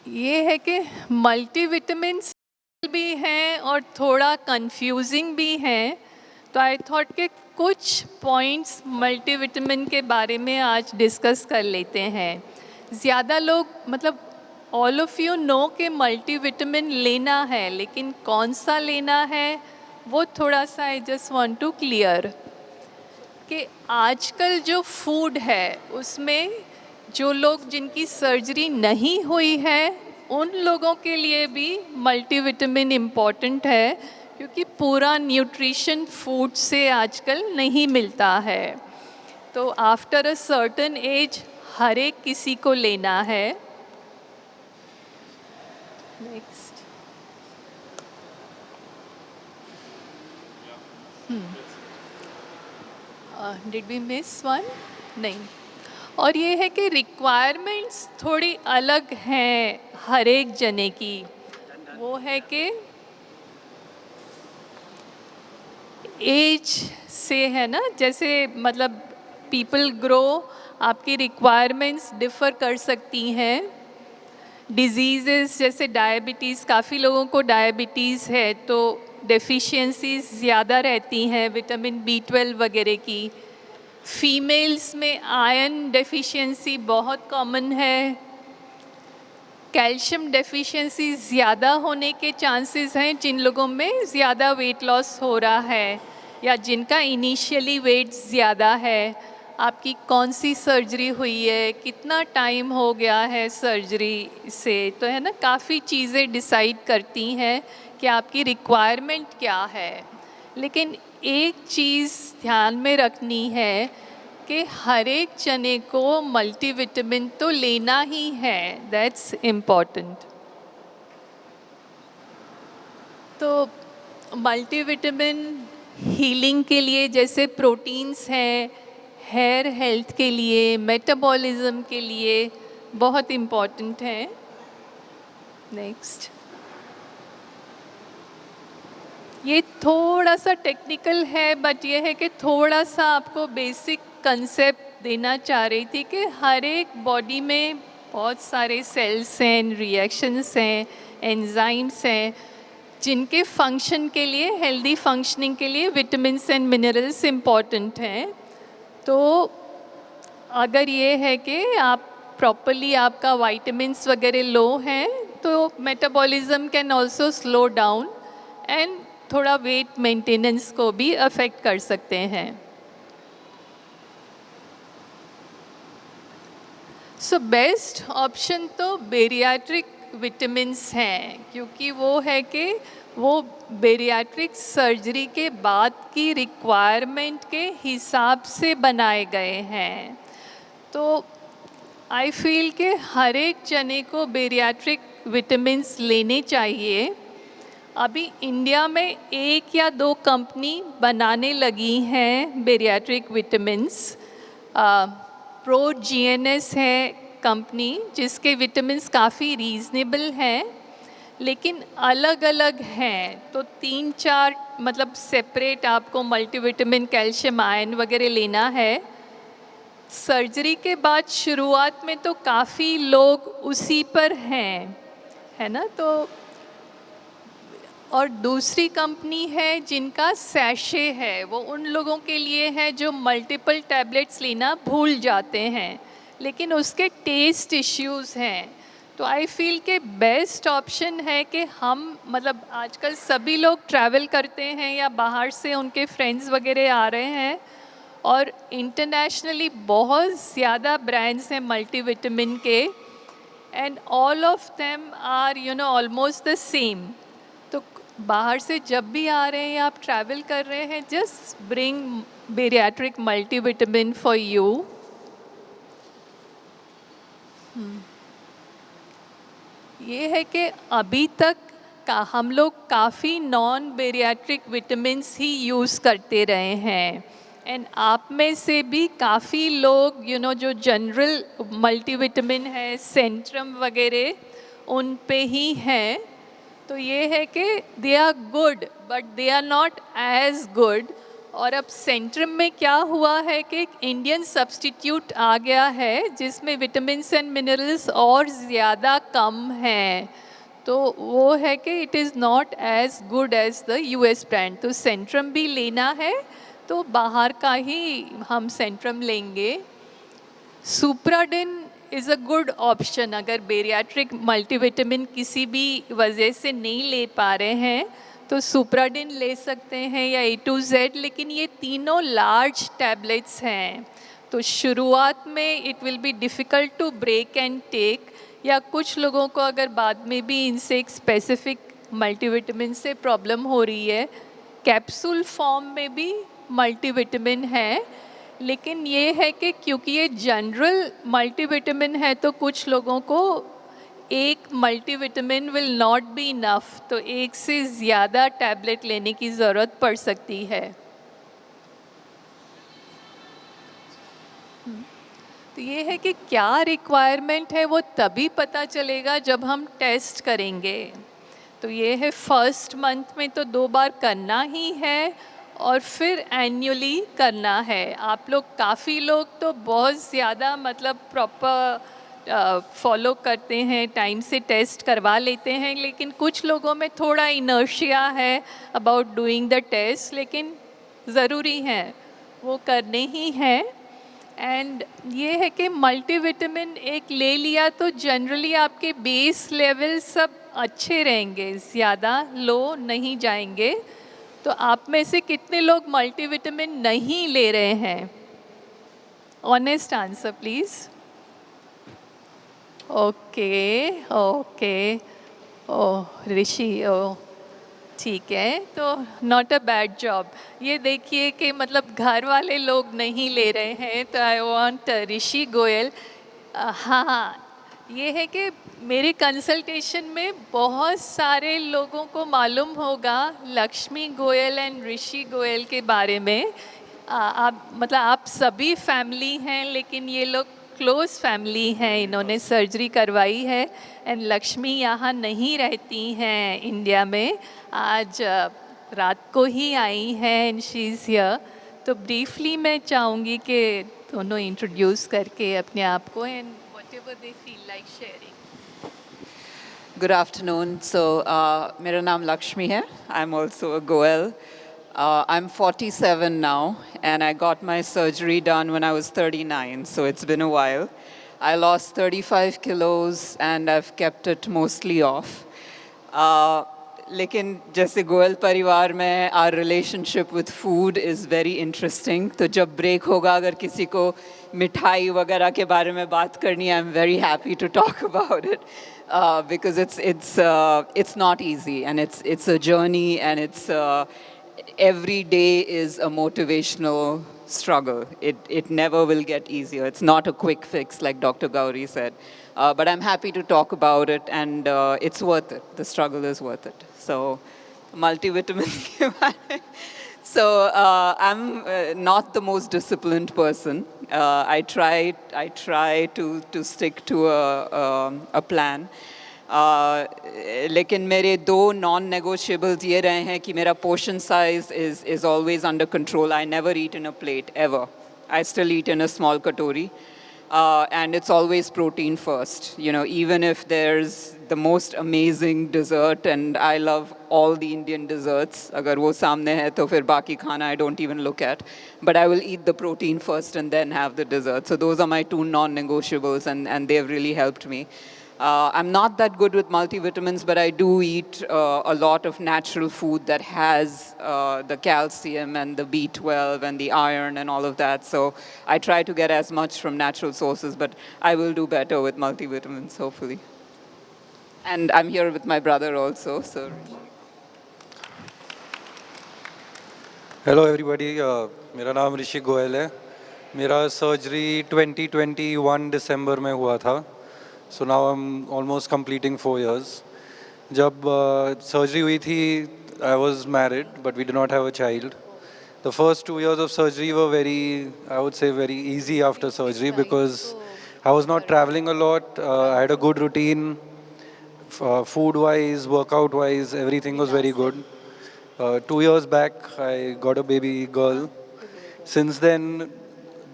ये है कि मल्टीविटामिन्स भी हैं और थोड़ा कंफ्यूजिंग भी हैं, तो आई थॉट के कुछ पॉइंट्स मल्टीविटामिन के बारे में आज डिस्कस कर लेते हैं। ज़्यादा लोग, मतलब ऑल ऑफ यू नो कि मल्टीविटामिन लेना है, लेकिन कौन सा लेना है वो थोड़ा सा I just want to clear कि आजकल जो फूड है उसमें जो लोग जिनकी सर्जरी नहीं हुई है उन लोगों के लिए भी मल्टीविटामिन इम्पॉर्टेंट है, क्योंकि पूरा न्यूट्रिशन फूड से आजकल नहीं मिलता है। तो आफ्टर अ सर्टेन एज हर एक किसी को लेना है। Next, did we miss one? नहीं। और ये है कि रिक्वायरमेंट्स थोड़ी अलग हैं हर एक जने की, वो है कि एज से है ना, जैसे मतलब पीपल ग्रो, आपकी रिक्वायरमेंट्स डिफ़र कर सकती हैं। डिजीज़ेस जैसे डायबिटीज़, काफ़ी लोगों को डायबिटीज़ है तो डेफिशिएंसीज ज़्यादा रहती हैं विटामिन B12 वगैरह की। फीमेल्स में आयरन डेफिशिएंसी बहुत कॉमन है। कैल्शियम डेफिशिएंसी ज़्यादा होने के चांसेस हैं जिन लोगों में ज़्यादा वेट लॉस हो रहा है या जिनका इनिशियली वेट ज़्यादा है। आपकी कौन सी सर्जरी हुई है, कितना टाइम हो गया है सर्जरी से, तो है ना, काफ़ी चीज़ें डिसाइड करती हैं कि आपकी रिक्वायरमेंट क्या है। लेकिन एक चीज़ ध्यान में रखनी है कि हर एक जने को मल्टीविटामिन तो लेना ही है, दैट्स इम्पॉर्टेंट। तो मल्टीविटामिन हीलिंग के लिए जैसे प्रोटीन्स हैं, हेयर हेल्थ के लिए, मेटाबॉलिज्म के लिए बहुत इम्पॉर्टेंट है। नेक्स्ट, ये थोड़ा सा टेक्निकल है बट ये है कि थोड़ा सा आपको बेसिक कंसेप्ट देना चाह रही थी कि हर एक बॉडी में बहुत सारे सेल्स हैं, रिएक्शंस हैं, एंजाइम्स हैं जिनके फंक्शन के लिए, हेल्दी फंक्शनिंग के लिए विटामिन्स एंड मिनरल्स इम्पॉर्टेंट हैं। तो अगर ये है कि आप प्रॉपरली आपका विटामिन्स वगैरह लो हैं तो metabolism can also slow down and थोड़ा वेट मेंटेनेंस को भी अफेक्ट कर सकते हैं। सो बेस्ट ऑप्शन तो बेरियाट्रिक विटामिन्स हैं, क्योंकि वो है कि वो बेरियाट्रिक सर्जरी के बाद की रिक्वायरमेंट के हिसाब से बनाए गए हैं। तो आई फील कि हर एक जने को बेरियाट्रिक विटामिन्स लेने चाहिए। अभी इंडिया में 1 या 2 कंपनी बनाने लगी हैं बेरियाट्रिक विटामिन्स। ProGNS है कंपनी जिसके विटामिन्स काफ़ी रीज़नेबल हैं, लेकिन अलग अलग हैं। तो 3-4 मतलब सेपरेट आपको मल्टीविटामिन, कैल्शियम, आयरन वगैरह लेना है। सर्जरी के बाद शुरुआत में तो काफ़ी लोग उसी पर हैं, है ना। तो और दूसरी कंपनी है जिनका सैशे है, वो उन लोगों के लिए है जो मल्टीपल टैबलेट्स लेना भूल जाते हैं लेकिन उसके टेस्ट इश्यूज़ हैं। तो आई फील के बेस्ट ऑप्शन है कि हम मतलब आजकल सभी लोग ट्रैवल करते हैं या बाहर से उनके फ्रेंड्स वगैरह आ रहे हैं और इंटरनेशनली बहुत ज़्यादा ब्रांड्स हैं मल्टीविटामिन के and all of them are almost the same. तो बाहर से जब भी आ रहे हैं या आप ट्रैवल कर रहे हैं, just bring bariatric multivitamin for you. ये है कि अभी तक हम लोग काफ़ी नॉन बेरियाट्रिक विटामिन्स ही यूज़ करते रहे हैं एंड आप में से भी काफ़ी लोग जो जनरल मल्टीविटामिन है, सेंट्रम वगैरह उन पे ही हैं। तो ये है कि they are good but they are not as good. और अब सेंट्रम में क्या हुआ है कि एक इंडियन सब्स्टिट्यूट आ गया है जिसमें विटामिन्स एंड मिनरल्स और ज़्यादा कम हैं। तो वो है कि it is not as good as the US brand. तो सेंट्रम भी लेना है तो बाहर का ही हम सेंट्रम लेंगे। Supradyn is a good option अगर बेरियाट्रिक मल्टीविटामिन किसी भी वजह से नहीं ले पा रहे हैं तो सुप्राडिन ले सकते हैं या A to Z, लेकिन ये तीनों लार्ज टैबलेट्स हैं तो शुरुआत में it will be difficult to break and take, या कुछ लोगों को अगर बाद में भी इनसे एक स्पेसिफिक मल्टीविटामिन से प्रॉब्लम हो रही है। कैप्सूल फॉर्म में भी मल्टीविटामिन है, लेकिन ये है कि क्योंकि ये जनरल मल्टीविटामिन है तो कुछ लोगों को एक multivitamin will not be enough, तो एक से ज़्यादा टैबलेट लेने की ज़रूरत पड़ सकती है। तो ये है कि क्या रिक्वायरमेंट है वो तभी पता चलेगा जब हम टेस्ट करेंगे। तो ये है फर्स्ट मंथ में तो 2 बार करना ही है और फिर एन्युअली करना है। आप लोग काफ़ी लोग तो बहुत ज़्यादा मतलब प्रॉपर फॉलो करते हैं, टाइम से टेस्ट करवा लेते हैं, लेकिन कुछ लोगों में थोड़ा इनर्शिया है अबाउट डूइंग द टेस्ट, लेकिन ज़रूरी है वो करने ही हैं। एंड ये है कि मल्टीविटामिन एक ले लिया तो जनरली आपके बेस लेवल सब अच्छे रहेंगे, ज़्यादा लो नहीं जाएंगे। तो आप में से कितने लोग मल्टीविटामिन नहीं ले रहे हैं? Honest answer please. Okay okay, oh Rishi, oh ठीक है, तो नॉट अ बैड जॉब। ये देखिए कि मतलब घर वाले लोग नहीं ले रहे हैं, तो आई वांट ऋषि गोयल। हाँ, ये है कि मेरे कंसल्टेशन में बहुत सारे लोगों को मालूम होगा लक्ष्मी गोयल एंड ऋषि गोयल के बारे में। आप मतलब आप सभी फैमिली हैं, लेकिन ये लोग क्लोज फैमिली हैं, इन्होंने सर्जरी करवाई है। एंड लक्ष्मी यहाँ नहीं रहती हैं इंडिया में, आज रात को ही आई हैं एंड शी इज़ हियर। तो ब्रीफली मैं चाहूँगी कि दोनों इंट्रोड्यूस करके अपने आप को and whatever they feel like sharing. Good afternoon. So, मेरा नाम लक्ष्मी है. I'm also a Goel. I'm 47 now, and I got my surgery done when I was 39, so it's been a while. I lost 35 kilos, and I've kept it mostly off. लेकिन जैसे गोयल परिवार में our relationship with food is very interesting. तो जब break होगा, अगर किसी को मिठाई वगैरह के बारे में बात करनी है, I'm very happy to talk about it. Because it's not easy, and it's a journey, and it's every day is a motivational struggle. It never will get easier. It's not a quick fix, like Dr. Gauri said. But I'm happy to talk about it, and it's worth it. The struggle is worth it. So, multivitamin. So I'm not the most disciplined person. I try to stick to a plan. लेकिन मेरे 2 non-negotiables ये रहे हैं कि मेरा portion size is always under control. I never eat in a plate ever. I still eat in a small katori. And it's always protein first. You know, even if there's the most amazing dessert, and I love all the Indian desserts, agar wo samne hai to fir baki khana I don't even look at. But I will eat the protein first and then have the dessert. So those are my 2 non-negotiables, and they've really helped me. I'm not that good with multivitamins, but I do eat a lot of natural food that has the calcium and the B12 and the iron and all of that. So I try to get as much from natural sources, but I will do better with multivitamins, hopefully. And I'm here with my brother also, so. Hello everybody, मेरा नाम ऋषि गोयल है. मेरा surgery 2021 दिसंबर में हुआ था. So now I'm almost completing 4 years. जब surgery हुई थी, I was married, but we did not have a child. The first 2 years of surgery were very, I would say, very easy after surgery because I was not traveling a lot. I had a good routine, food-wise, workout-wise, everything was very good. 2 years back, I got a baby girl. Since then,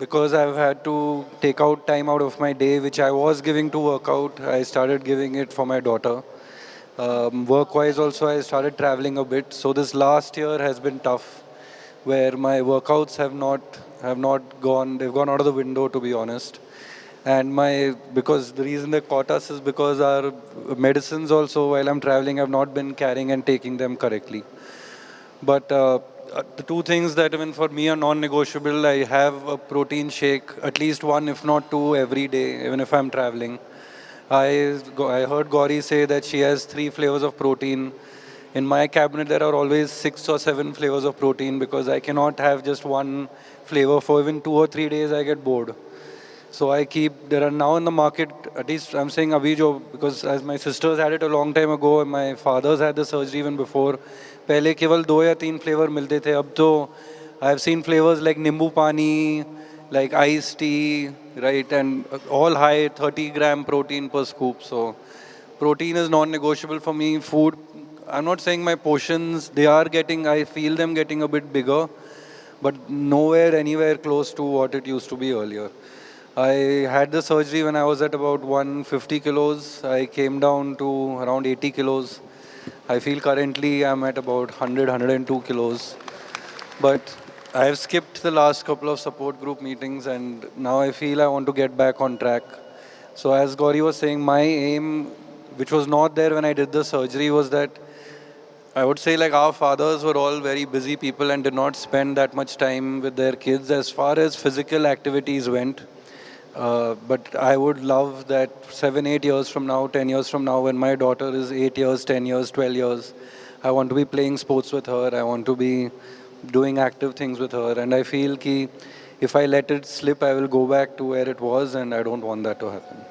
because I've had to take out time out of my day, which I was giving to workout, I started giving it for my daughter. Work-wise also, I started traveling a bit. So this last year has been tough, where my workouts have not gone, they've gone out of the window, to be honest. And because the reason they caught us is because our medicines also, while I'm traveling, I've not been carrying and taking them correctly. But the 2 things that even for me are non-negotiable, I have a protein shake, at least 1 if not 2 every day, even if I'm traveling. I heard Gauri say that she has 3 flavors of protein. In my cabinet there are always 6 or 7 flavors of protein because I cannot have just 1 flavor. For even 2 or 3 days I get bored. So there are now in the market, at least I'm saying abhi jo, because as my sisters had it a long time ago, and my fathers had the surgery even before, पहले केवल 2 या 3 flavour मिलते थे. अब तो I have seen flavors like नींबू पानी like iced tea, right, and all high 30-gram protein per scoop. So protein is non-negotiable for me. Food, I'm not saying my portions, I feel them getting a bit bigger, but nowhere, anywhere close to what it used to be earlier. I had the surgery when I was at about 150 kilos. I came down to around 80 kilos. I feel currently I'm at about 100, 102 kilos. But I have skipped the last couple of support group meetings and now I feel I want to get back on track. So as Gauri was saying, my aim, which was not there when I did the surgery, was that I would say like our fathers were all very busy people and did not spend that much time with their kids as far as physical activities went. But I would love that 7, 8 years from now, 10 years from now, when my daughter is 8 years, 10 years, 12 years, I want to be playing sports with her. I want to be doing active things with her. And I feel ki if I let it slip, I will go back to where it was, and I don't want that to happen.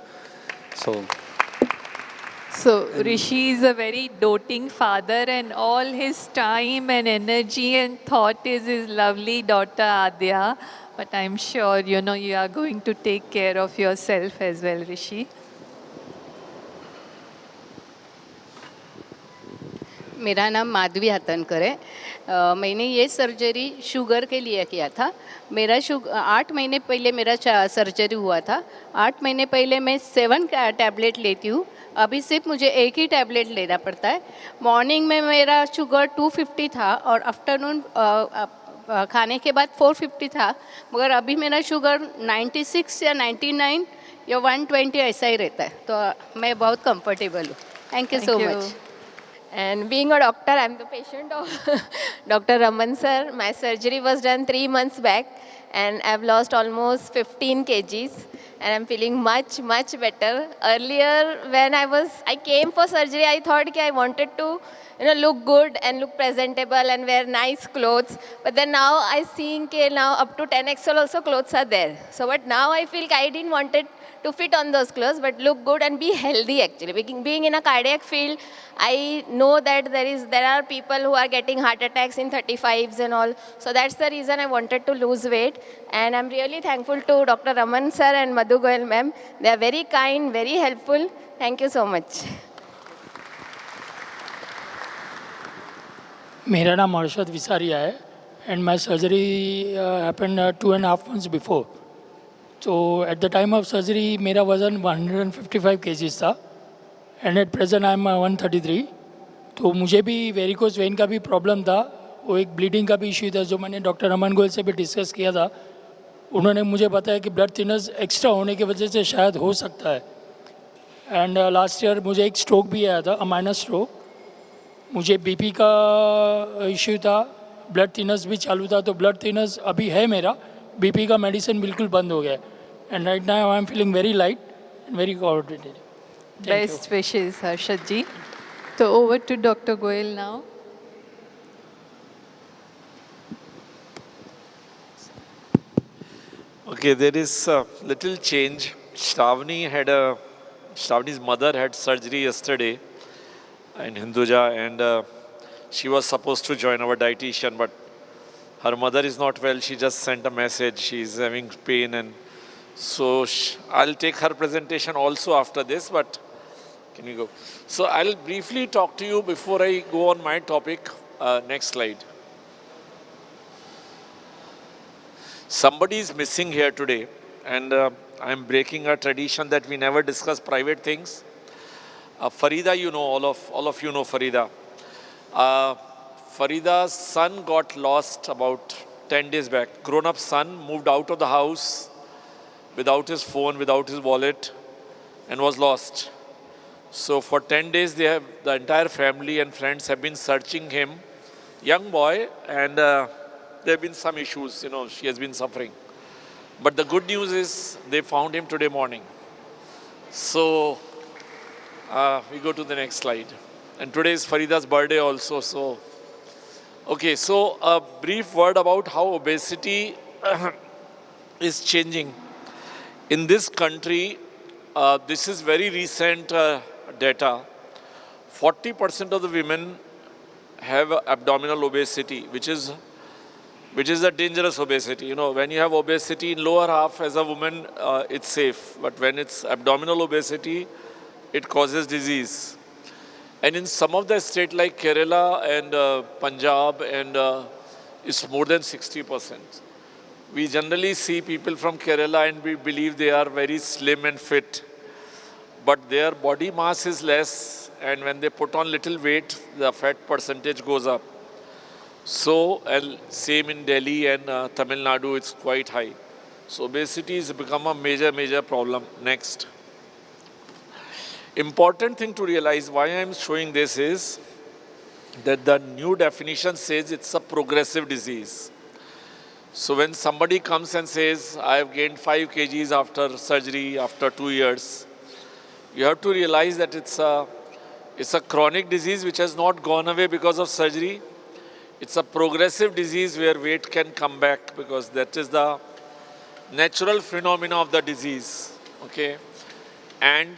So Rishi is a very doting father, and all his time and energy and thought is his lovely daughter Adya. But I'm sure, you are going to take care of yourself as well, Rishi. मेरा नाम माधवी हतनकर है। मैंने ये surgery sugar के लिए किया था। मेरा 8 महीने पहले मेरा सर्जरी हुआ था। 8 महीने पहले मैं 7 टैबलेट लेती हूँ, अभी सिर्फ मुझे एक ही टैबलेट लेना पड़ता है। मॉर्निंग में मेरा शुगर 250 था और आफ्टरनून खाने के बाद 450 था, मगर अभी मेरा शुगर 96 या 99 या 120 ऐसा ही रहता है, तो मैं बहुत कंफर्टेबल हूँ। Thank you so much. And being a doctor, I'm the patient of Dr. Raman sir. My surgery was done 3 months back and I've lost almost 15 kgs and I'm feeling much, much better. Earlier when I came for surgery, I thought that I wanted to look good and look presentable and wear nice clothes. But then now I see that now up to 10XL also clothes are there. So but now I feel I didn't want it to fit on those clothes, but look good and be healthy actually. Being in a cardiac field, I know that there are people who are getting heart attacks in 35s and all. So that's the reason I wanted to lose weight. And I'm really thankful to Dr. Raman sir and Madhu Goyal ma'am. They are very kind, very helpful. Thank you so much. मेरा नाम अर्शद विसारिया है and my surgery happened 2.5 months before. So at the time of surgery, मेरा वज़न 155 kgs था and at present I am 133. तो मुझे भी varicose when का भी प्रॉब्लम था, वो एक ब्लीडिंग का भी इशू था जो मैंने डॉक्टर रमन गोयल से भी डिस्कस किया था। उन्होंने मुझे बताया कि ब्लड थिनर्स एक्स्ट्रा होने की वजह से शायद हो सकता है। एंड लास्ट ईयर मुझे एक स्ट्रोक भी आया था, अ माइनर स्ट्रोक। मुझे बीपी का इशू था, ब्लड थिनर्स भी चालू था, तो ब्लड थिनर्स अभी है मेरा, बीपी का मेडिसिन बिल्कुल बंद हो गया। And right now I am feeling very light and very coordinated. Best wishes, Harshad ji. So over to Dr. Goyal now. Okay, there is a little change. Shravani's mother had surgery yesterday in Hinduja, and she was supposed to join our dietitian, but her mother is not well. She just sent a message. She's having pain, and so I'll take her presentation also after this, but can we go? So I'll briefly talk to you before I go on my topic. Next slide. Somebody is missing here today, and I'm breaking a tradition that we never discuss private things. Farida, you know, all of you know Farida. Farida's son got lost about 10 days back. Grown-up son moved out of the house without his phone, without his wallet, and was lost. So for 10 days, the entire family and friends have been searching him. Young boy, and there have been some issues, she has been suffering. But the good news is they found him today morning. So we go to the next slide. And today is Farida's birthday also. So, okay, so a brief word about how obesity is changing. In this country, this is very recent data. 40% of the women have abdominal obesity, which is which is a dangerous obesity. You know, when you have obesity in lower half as a woman, it's safe. But when it's abdominal obesity, it causes disease. And in some of the states like Kerala and Punjab, it's more than 60%. We generally see people from Kerala and we believe they are very slim and fit, but their body mass is less, and when they put on little weight, the fat percentage goes up. So, and same in Delhi and Tamil Nadu, it's quite high. So obesity has become a major problem. Next. Important thing to realize why I am showing this is that the new definition says it's a progressive disease. So when somebody comes and says, I have gained 5 kgs after surgery, after 2 years, you have to realize that it's a chronic disease which has not gone away because of surgery. It's a progressive disease where weight can come back because that is the natural phenomena of the disease, okay? And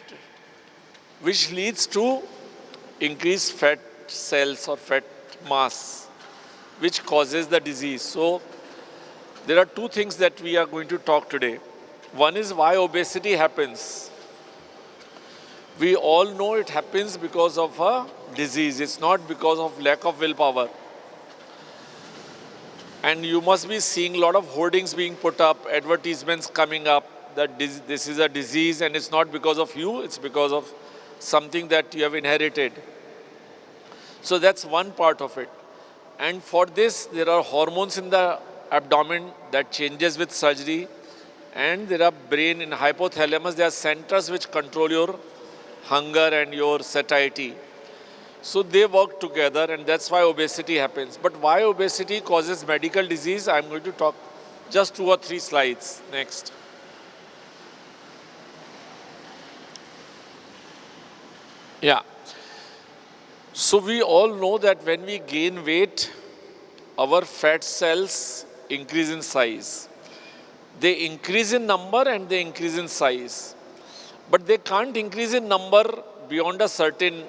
which leads to increased fat cells or fat mass, which causes the disease. So there are 2 things that we are going to talk today. One is why obesity happens. We all know it happens because of a disease. It's not because of lack of willpower. And you must be seeing a lot of hoardings being put up, advertisements coming up that this is a disease and it's not because of you, it's because of something that you have inherited. So that's one part of it. And for this, there are hormones in the abdomen that changes with surgery, and there are brain in hypothalamus. There are centers which control your hunger and your satiety. So they work together, and that's why obesity happens. But why obesity causes medical disease, I'm going to talk just 2 or 3 slides. Next. Yeah. So we all know that when we gain weight, our fat cells increase in size. They increase in number and they increase in size. But they can't increase in number beyond a certain,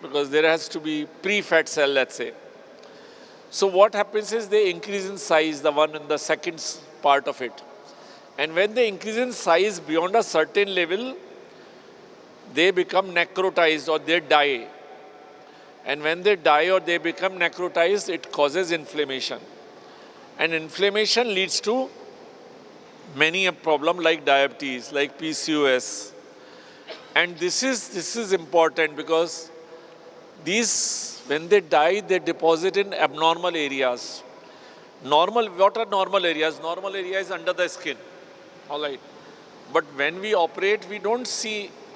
because there has to be pre-fat cell, let's say. So what happens is they increase in size, the one in the second part of it. And when they increase in size beyond a certain level, they become necrotized or they die. And when they die or they become necrotized, it causes inflammation. And inflammation leads to many a problem like diabetes, like PCOS. And this is important because these, when they die, they deposit in abnormal areas. What are normal areas? Normal area is under the skin, all right. But when we operate, we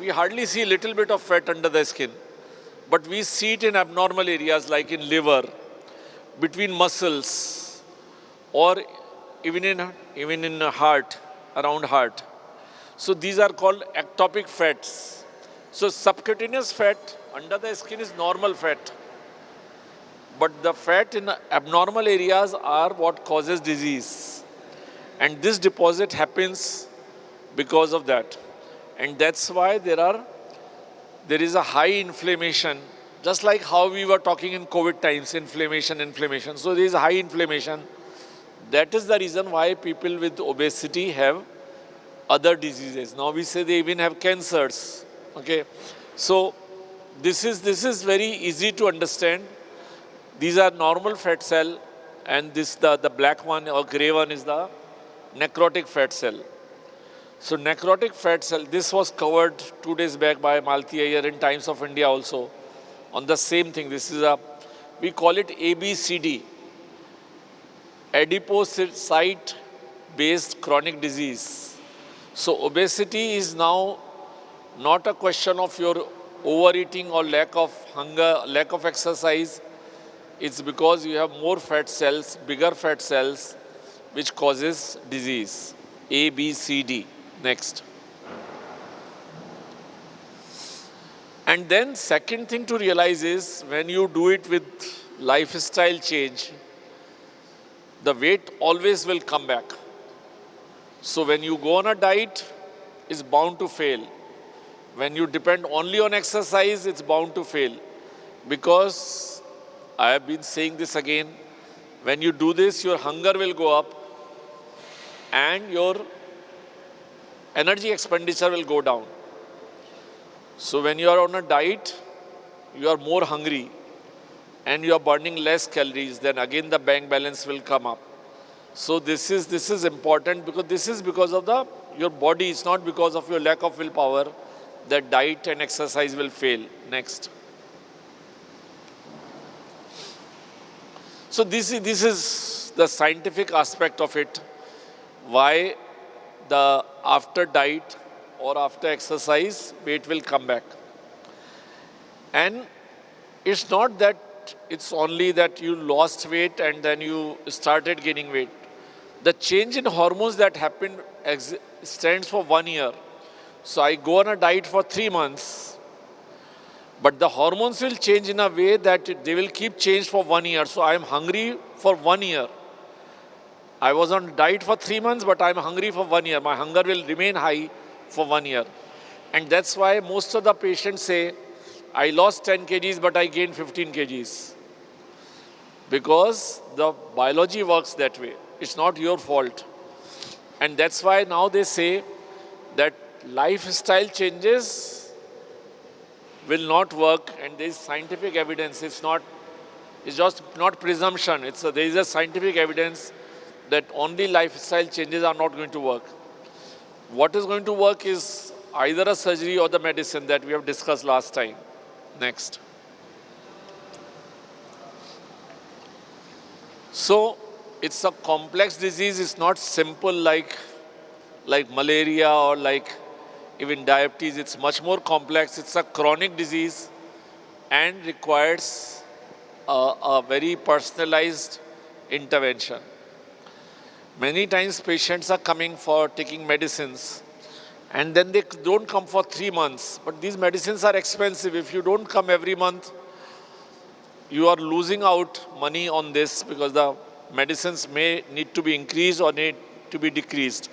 hardly see a little bit of fat under the skin. But we see it in abnormal areas like in liver, between muscles, or even in heart, around heart. So these are called ectopic fats. So subcutaneous fat under the skin is normal fat. But the fat in abnormal areas are what causes disease. And this deposit happens because of that. And that's why there is a high inflammation, just like how we were talking in COVID times, inflammation. So there is a high inflammation. That is the reason why people with obesity have other diseases. Now we say they even have cancers. Okay, so this is very easy to understand. These are normal fat cell, and the black one or gray one is the necrotic fat cell. So necrotic fat cell, this was covered 2 days back by Malti Iyer in Times of India also on the same thing. This is we call it ABCD, adipocyte-based chronic disease. So obesity is now not a question of your overeating or lack of hunger, lack of exercise. It's because you have more fat cells, bigger fat cells, which causes disease. ABCD. Next. And then second thing to realize is when you do it with lifestyle change, the weight always will come back. So when you go on a diet, it's bound to fail. When you depend only on exercise, it's bound to fail. Because I have been saying this again, When you do this, your hunger will go up and your energy expenditure will go down. So when you are on a diet, you are more hungry and you are burning less calories, then again the bank balance will come up. So this is important because this is because of your body. It's not because of your lack of willpower that diet and exercise will fail. Next. So this is the scientific aspect of it. Why the after diet or after exercise, weight will come back. And it's not that it's only that you lost weight and then you started gaining weight. The change in hormones that happened stands for 1 year. So I go on a diet for 3 months, but the hormones will change in a way that they will keep change for 1 year. So I am hungry for 1 year. I was on diet for 3 months, but I am hungry for 1 year. My hunger will remain high for 1 year. And that's why most of the patients say, I lost 10 kgs, but I gained 15 kgs. Because the biology works that way. It's not your fault. And that's why now they say that lifestyle changes will not work, and there is scientific evidence. It's just not presumption. There is a scientific evidence that only lifestyle changes are not going to work. What is going to work is either a surgery or the medicine that we have discussed last time. Next. So it's a complex disease. It's not simple like malaria or like even diabetes. It's much more complex. It's a chronic disease and requires a very personalized intervention. Many times patients are coming for taking medicines and then they don't come for 3 months. But these medicines are expensive. If you don't come every month, you are losing out money on this because the medicines may need to be increased or need to be decreased.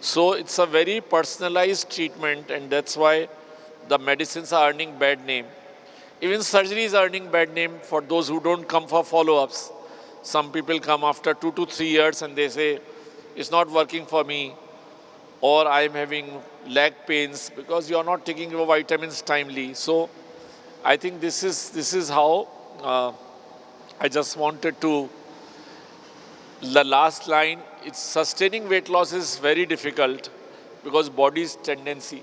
So it's a very personalized treatment, and that's why the medicines are earning bad name. Even surgery is earning bad name for those who don't come for follow-ups. Some people come after 2 to 3 years and they say, it's not working for me, or I'm having leg pains because you are not taking your vitamins timely. So I think this is how I just wanted to, the last line, it's sustaining weight loss is very difficult because body's tendency.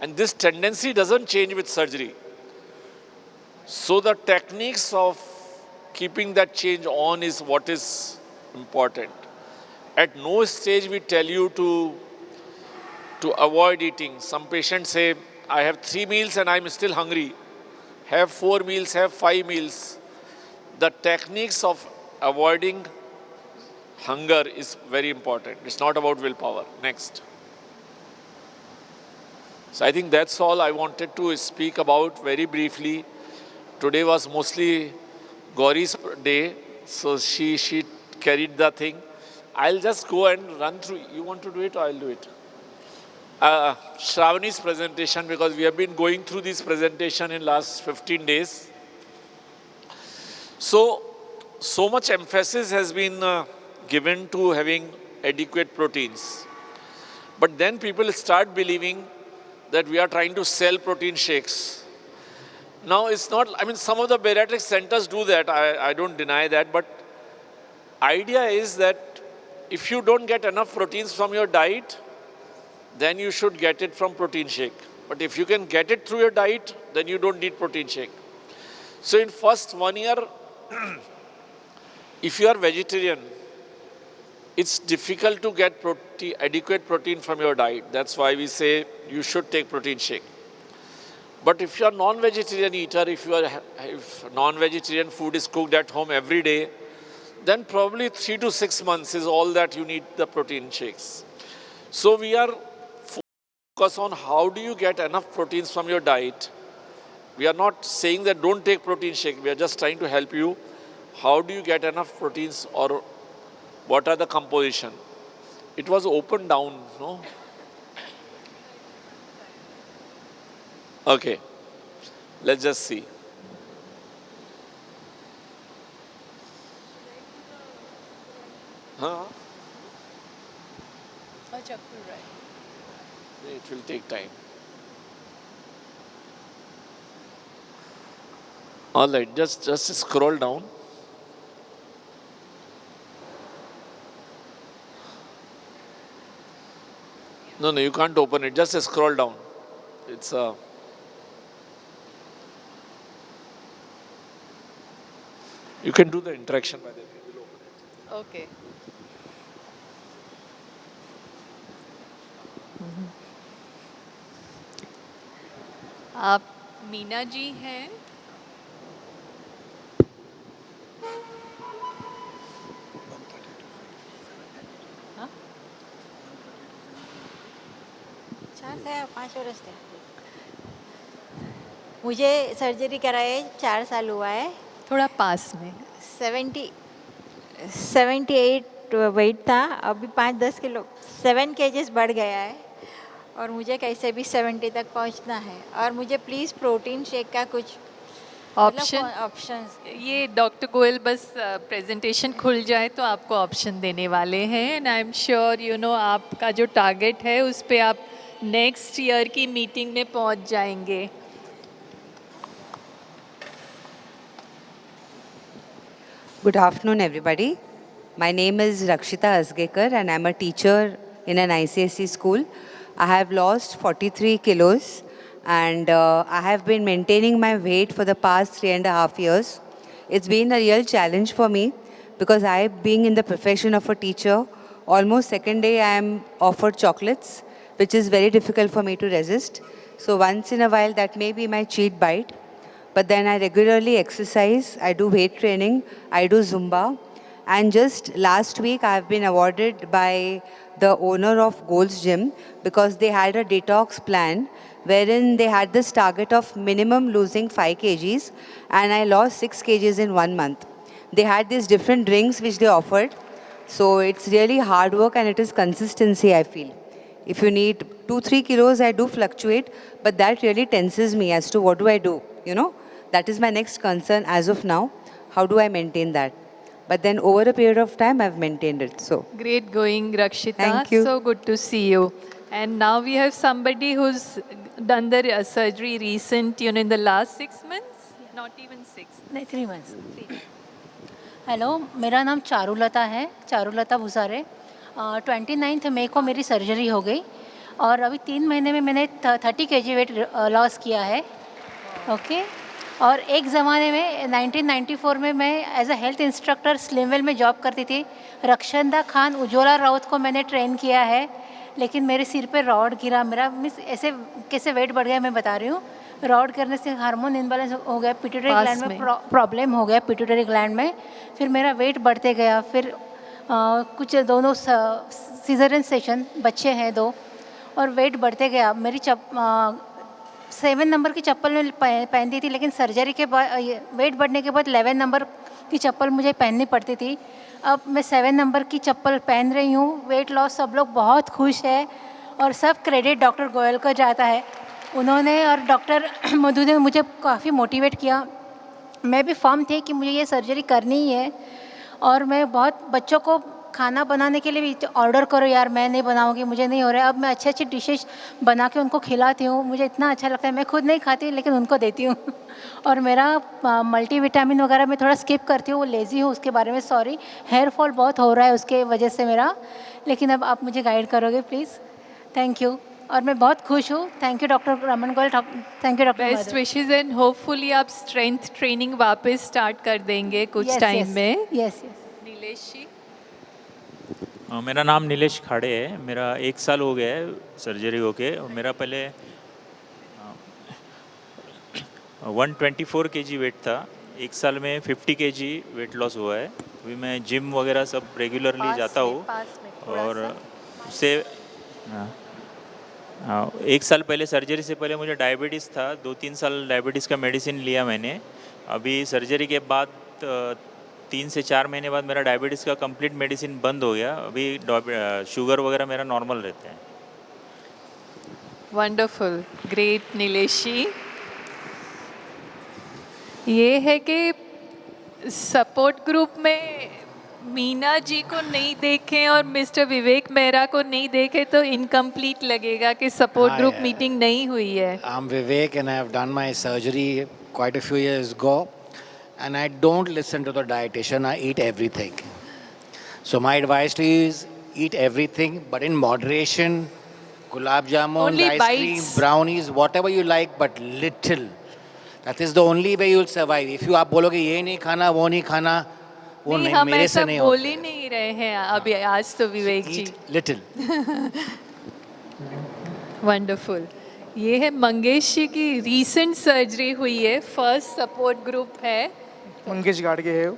And this tendency doesn't change with surgery. So the techniques of keeping that change on is what is important. At no stage we tell you to avoid eating. Some patients say, I have 3 meals and I'm still hungry. Have 4 meals, have 5 meals. The techniques of avoiding hunger is very important. It's not about willpower. Next. So I think that's all I wanted to speak about very briefly. Today was mostly Gauri's day, so she carried the thing. I'll just go and run through. You want to do it or I'll do it? Shravani's presentation, because we have been going through this presentation in last 15 days. So much emphasis has been given to having adequate proteins. But then people start believing that we are trying to sell protein shakes. Now it's not, I mean, some of the bariatric centers do that, I don't deny that, but idea is that if you don't get enough proteins from your diet, then you should get it from protein shake. But if you can get it through your diet, then you don't need protein shake. So in first 1 year, if you are vegetarian, it's difficult to get adequate protein from your diet. That's why we say you should take protein shake. But if you are non-vegetarian eater, if non-vegetarian food is cooked at home every day, then probably 3 to 6 months is all that you need the protein shakes. So we are focused on how do you get enough proteins from your diet. We are not saying that don't take protein shake. We are just trying to help you. How do you get enough proteins, or what are the composition? It was opened down, no? Okay, let's just see. हाँ, चक्कर right. it will take time. All right, just scroll down. No, you can't open it. Just scroll down. It's you can do the interaction by the way. We'll open it. Okay. आप मीना जी हैं? चार 5 वर्ष थे मुझे surgery कराए 4 साल हुआ है. थोड़ा पास में. 78 वेट था, अभी 5-10 किलो 7 kgs बढ़ गया है और मुझे कैसे भी 70 तक पहुंचना है. और मुझे प्लीज़ प्रोटीन शेक का कुछ ऑप्शंस. ये डॉक्टर गोयल बस प्रेजेंटेशन खुल जाए तो आपको ऑप्शन देने वाले हैं. And I am sure you know आपका जो टारगेट है उस पे आप नेक्स्ट ईयर की मीटिंग में पहुंच जाएंगे. Good afternoon, everybody. My name is Rakshita Asgekar and I'm a teacher in an ICSE school. I have lost 43 kilos and I have been maintaining my weight for the past 3.5 years. It's been a real challenge for me because I, being in the profession of a teacher, almost second day I am offered chocolates, which is very difficult for me to resist. So once in a while that may be my cheat bite. But then I regularly exercise, I do weight training, I do Zumba. And just last week I have been awarded by the owner of Gold's Gym because they had a detox plan wherein they had this target of minimum losing 5 kgs and I lost 6 kgs in 1 month. They had these different drinks which they offered. So it's really hard work and it is consistency, I feel. If you need 2-3 kilos, I do fluctuate, but that really tenses me as to what do I do, you know. That is my next concern as of now. How do I maintain that? But then over a period of time, I've maintained it. So Great going, Rakshita. Thank you. So good to see you. And now we have somebody who's done the surgery recent, you know, in the last 6 months? Not even 6. नहीं 3 months. Hello, मेरा नाम चारुलता है, चारुलता भुसारे. 29 मई को मेरी surgery हो गई और अभी 3 महीने में मैंने 30 kg वेट लॉस किया है. ओके. और एक ज़माने में 1994 में मैं एज अ हेल्थ इंस्ट्रक्टर स्लिमवेल में जॉब करती थी. रक्षंदा खान, उज्ज्वला राउत को मैंने ट्रेन किया है, लेकिन मेरे सिर पे रॉड गिरा. मेरा मिस ऐसे कैसे वेट बढ़ गया मैं बता रही हूँ. रॉड करने से हार्मोन इम्बैलेंस हो गया, पिट्यूटरी ग्लैंड में प्रॉब्लम हो गया पिट्यूटरी ग्लैंड में. फिर मेरा वेट बढ़ते गया. फिर कुछ दोनों सीजरियन सेशन, बच्चे हैं 2, और वेट बढ़ते गया. मेरी 7 नंबर की चप्पल में पहनती थी, लेकिन सर्जरी के बाद वेट बढ़ने के बाद 11 नंबर की चप्पल मुझे पहननी पड़ती थी. अब मैं 7 नंबर की चप्पल पहन रही हूँ. वेट लॉस सब लोग बहुत खुश है और सब क्रेडिट डॉक्टर गोयल को जाता है. उन्होंने और डॉक्टर मधु ने मुझे काफ़ी मोटिवेट किया. मैं भी फर्म थी कि मुझे ये सर्जरी करनी ही है. और मैं बहुत बच्चों को खाना बनाने के लिए भी ऑर्डर करो यार, मैं नहीं बनाऊंगी, मुझे नहीं हो रहा है. अब मैं अच्छी अच्छी डिशेस बना के उनको खिलाती हूँ. मुझे इतना अच्छा लगता है. मैं खुद नहीं खाती लेकिन उनको देती हूँ. और मेरा मल्टीविटामिन वगैरह मैं थोड़ा स्किप करती हूँ, वो लेज़ी हूँ उसके बारे में. सॉरी, हेयर फॉल बहुत हो रहा है उसके वजह से मेरा. लेकिन अब आप मुझे गाइड करोगे प्लीज़. Thank you. और मैं बहुत खुश हूँ. Thank you doctor Raman Goyal. Thank you doctor. Best wishes and hopefully आप स्ट्रेंथ ट्रेनिंग वापस स्टार्ट कर देंगे कुछ टाइम में. यस. नीलेश जी. मेरा नाम नीलेश खाड़े है. मेरा 1 साल हो गया है सर्जरी होके. मेरा पहले 124 kg वेट था. 1 साल में 50 kg वेट लॉस हुआ है. अभी मैं जिम वगैरह सब रेगुलरली जाता हूँ. और उससे 1 साल पहले सर्जरी से पहले मुझे डायबिटीज़ था. 2-3 साल डायबिटीज़ का मेडिसिन लिया मैंने. अभी सर्जरी के बाद 3 से 4 महीने बाद मेरा डायबिटीज़ का कंप्लीट मेडिसिन बंद हो गया. अभी शुगर वगैरह मेरा नॉर्मल रहता है. वंडरफुल. ग्रेट नीलेश जी. ये है कि सपोर्ट ग्रुप में मीना जी को नहीं देखें और मिस्टर विवेक मेहरा को नहीं देखें तो इनकम्प्लीट लगेगा कि सपोर्ट ग्रुप मीटिंग नहीं हुई है. I'm Vivek and I have done my surgery quite a few years ago. And I don't listen to the dietitian, I eat everything. So my advice to you is eat everything, but in moderation. Gulab jamun, Only ice cream, bites. brownies, whatever you like, but little. That is the only way you will survive. If you आप बोलोगे ये नहीं खाना, वो नहीं खाना, वो नहीं, नहीं हम मेरे ऐसा से नहीं बोल होता. ही नहीं रहे हैं अभी आज तो विवेक जी. Little. वंडरफुल. ये है मंगेश जी की रीसेंट सर्जरी हुई है, फर्स्ट सपोर्ट ग्रुप है. मंगेश गाड़गे है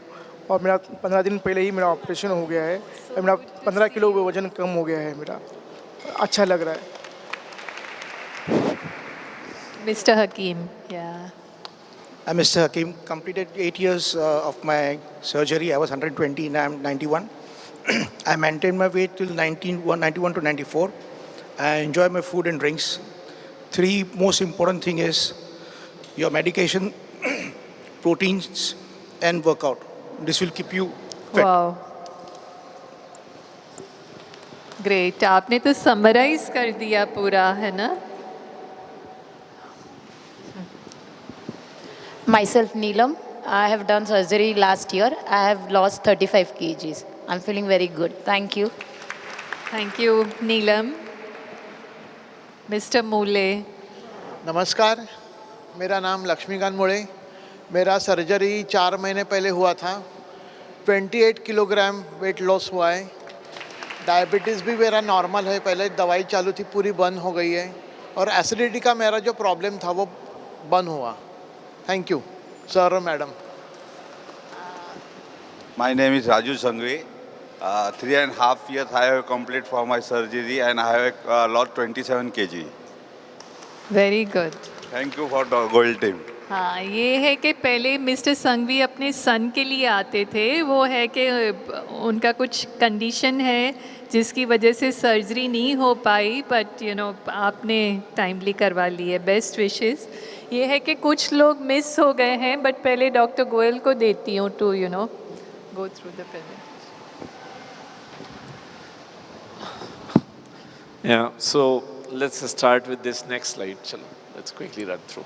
और मेरा 15 दिन पहले ही मेरा ऑपरेशन हो गया है और मेरा 15 किलो वजन कम हो गया है मेरा. अच्छा लग रहा है. Mister Hakim. I'm Mr. Hakim. Completed 8 years of my surgery. I was 120, now I'm 91. I maintained my weight till 91 to 94. I enjoy my food and drinks. 3 most important thing is your medication, proteins, and workout. This will keep you fit. Wow, great. आपने तो summarise कर दिया पूरा, है ना? Myself Neelam. I have done surgery last year. I have lost 35 kgs. I'm feeling very good. Thank you. Thank you Neelam. Mister मूले. नमस्कार, मेरा नाम लक्ष्मीकांत मुळे. मेरा सर्जरी 4 महीने पहले हुआ था. 28 किलोग्राम वेट लॉस हुआ है. डायबिटीज़ भी मेरा नॉर्मल है. पहले दवाई चालू थी, पूरी बंद हो गई है. और एसिडिटी का मेरा जो प्रॉब्लम था वो बंद हुआ. थैंक यू सर और madam. My name is Raju Sangvi. 3.5 years I have completed for my surgery and I have lost 27 kg. Very good. Thank you for the Gold team. हाँ, ये है कि पहले मिस्टर संघवी अपने सन के लिए आते थे. वो है कि उनका कुछ कंडीशन है जिसकी वजह से सर्जरी नहीं हो पाई, बट यू नो आपने टाइमली करवा ली है. Best wishes. ये है कि कुछ लोग मिस हो गए हैं, बट पहले डॉक्टर गोयल को देती हूँ to you know go through the payment. Yeah, so let's start with this next slide. Chalo, let's quickly run through.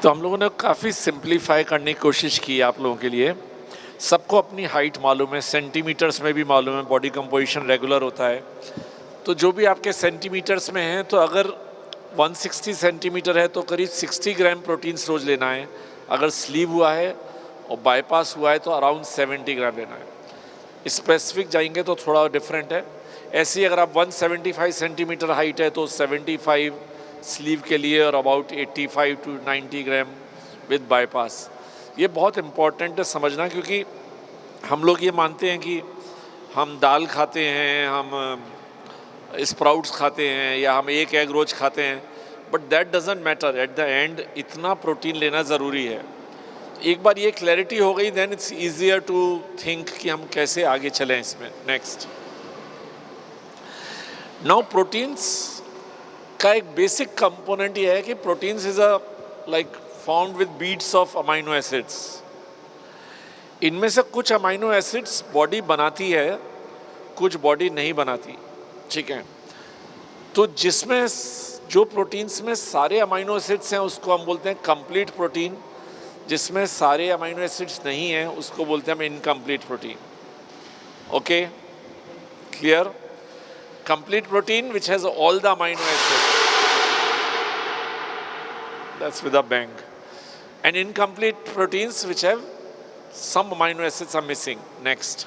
तो हम लोगों ने काफ़ी सिंप्लीफाई करने की कोशिश की आप लोगों के लिए. सबको अपनी हाइट मालूम है, सेंटीमीटर्स में भी मालूम है, बॉडी कंपोजिशन रेगुलर होता है. तो जो भी आपके सेंटीमीटर्स में है, तो अगर 160 सेंटीमीटर है तो करीब 60 ग्राम प्रोटीन्स रोज़ लेना है. अगर स्लीव हुआ है और बाईपास हुआ है तो अराउंड 70 ग्राम लेना है. स्पेसिफिक जाएंगे तो थोड़ा डिफरेंट है. ऐसे ही अगर आप 175 सेंटीमीटर हाइट है तो 75 स्लीव के लिए और about 85 to 90 gram with bypass. ये बहुत इम्पॉर्टेंट है समझना, क्योंकि हम लोग ये मानते हैं कि हम दाल खाते हैं, हम स्प्राउट्स खाते हैं या हम एक एग रोज खाते हैं, but that doesn't matter. At the end इतना प्रोटीन लेना ज़रूरी है. एक बार ये क्लैरिटी हो गई, then it's easier to think कि हम कैसे आगे चलें इसमें. नेक्स्ट, नाउ प्रोटीन्स का एक बेसिक कंपोनेंट ये है कि proteins is a like found with beads of amino acids. इनमें से कुछ अमाइनो एसिड्स बॉडी बनाती है, कुछ बॉडी नहीं बनाती. ठीक है, तो जिसमें जो प्रोटीन्स में सारे अमाइनो एसिड्स हैं उसको हम बोलते हैं कंप्लीट प्रोटीन. जिसमें सारे अमाइनो एसिड्स नहीं हैं उसको बोलते हैं हम incomplete protein. Okay, clear? Complete protein which has all the amino acids, that's with a bang. And incomplete proteins which have some amino acids are missing. Next,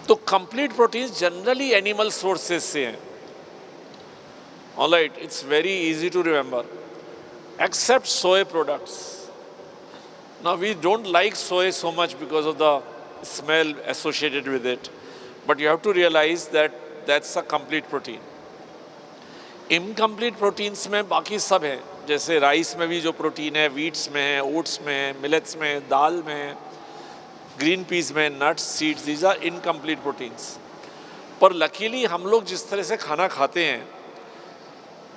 तो complete proteins generally animal sources से हैं. Alright, it's very easy to remember, except soy products. Now we don't like soy so much because of the smell associated with it, but you have to realize that that's a complete protein. Incomplete proteins में बाकी सब है, जैसे rice में भी जो protein है, weeds में है, ओट्स में है, मिलेट्स में है, दाल में है, ग्रीन पीस में, nuts, seeds, these are incomplete proteins. पर लकीली हम लोग जिस तरह से खाना खाते हैं,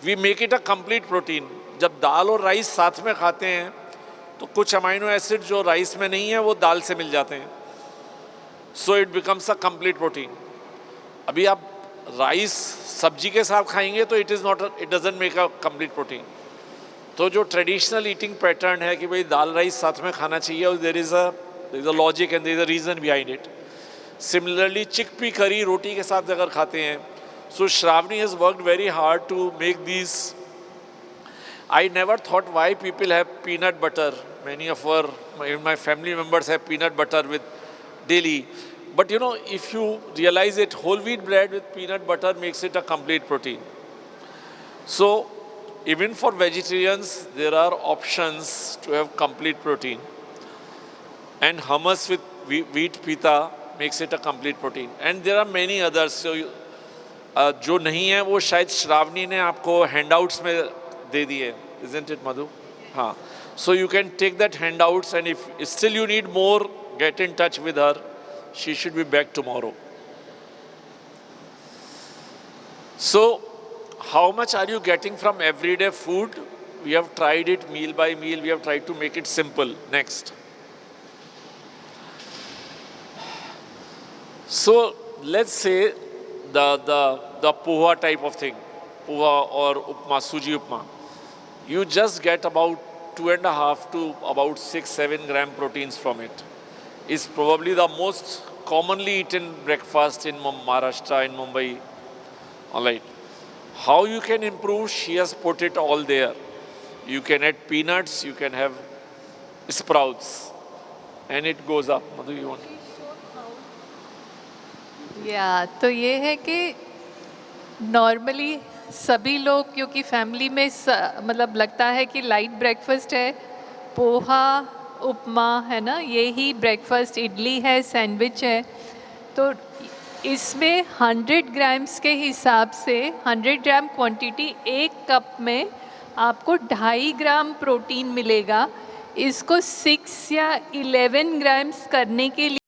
we make it a complete protein. जब दाल और राइस साथ में खाते हैं तो कुछ अमाइनो एसिड जो राइस में नहीं है वो दाल से मिल जाते हैं, so it becomes a complete protein. अभी आप राइस सब्जी के साथ खाएंगे तो it doesn't make a complete protein. तो जो ट्रेडिशनल ईटिंग पैटर्न है कि भाई दाल राइस साथ में खाना चाहिए, और there is a logic and there is a reason behind it. Similarly chickpea curry रोटी के साथ अगर खाते हैं, so Shravani has worked very hard to make these. I never thought why people have peanut butter. Many of my family members have peanut butter with daily. But you know, if you realize it, whole wheat bread with peanut butter makes it a complete protein. So even for vegetarians, there are options to have complete protein. And hummus with wheat pita makes it a complete protein. And there are many others. So जो नहीं है वो शायद श्रावणी ने आपको handouts में दे दिए, isn't it Madhu? हाँ, so you can take that handouts, and if still you need more, get in touch with her. She should be back tomorrow. So how much are you getting from everyday food? We have tried it meal by meal. We have tried to make it simple. Next. So let's say the poha type of thing, poha or upma, suji upma. You just get about 2.5 to about 6-7 gram proteins from it. It's probably the most commonly eaten breakfast in Maharashtra, in Mumbai. All right. How you can improve? She has put it all there. You can add peanuts, you can have sprouts, and it goes up. Madhu, you want? तो ये है कि normally सभी लोग, क्योंकि family में मतलब लगता है कि लाइट ब्रेकफास्ट है, पोहा उपमा है ना, यही ब्रेकफास्ट, इडली है, सैंडविच है, तो इसमें 100 ग्राम्स के हिसाब से 100 ग्राम क्वांटिटी एक कप में आपको 2.5 ग्राम प्रोटीन मिलेगा। इसको 6 या 11 ग्राम्स करने के लिए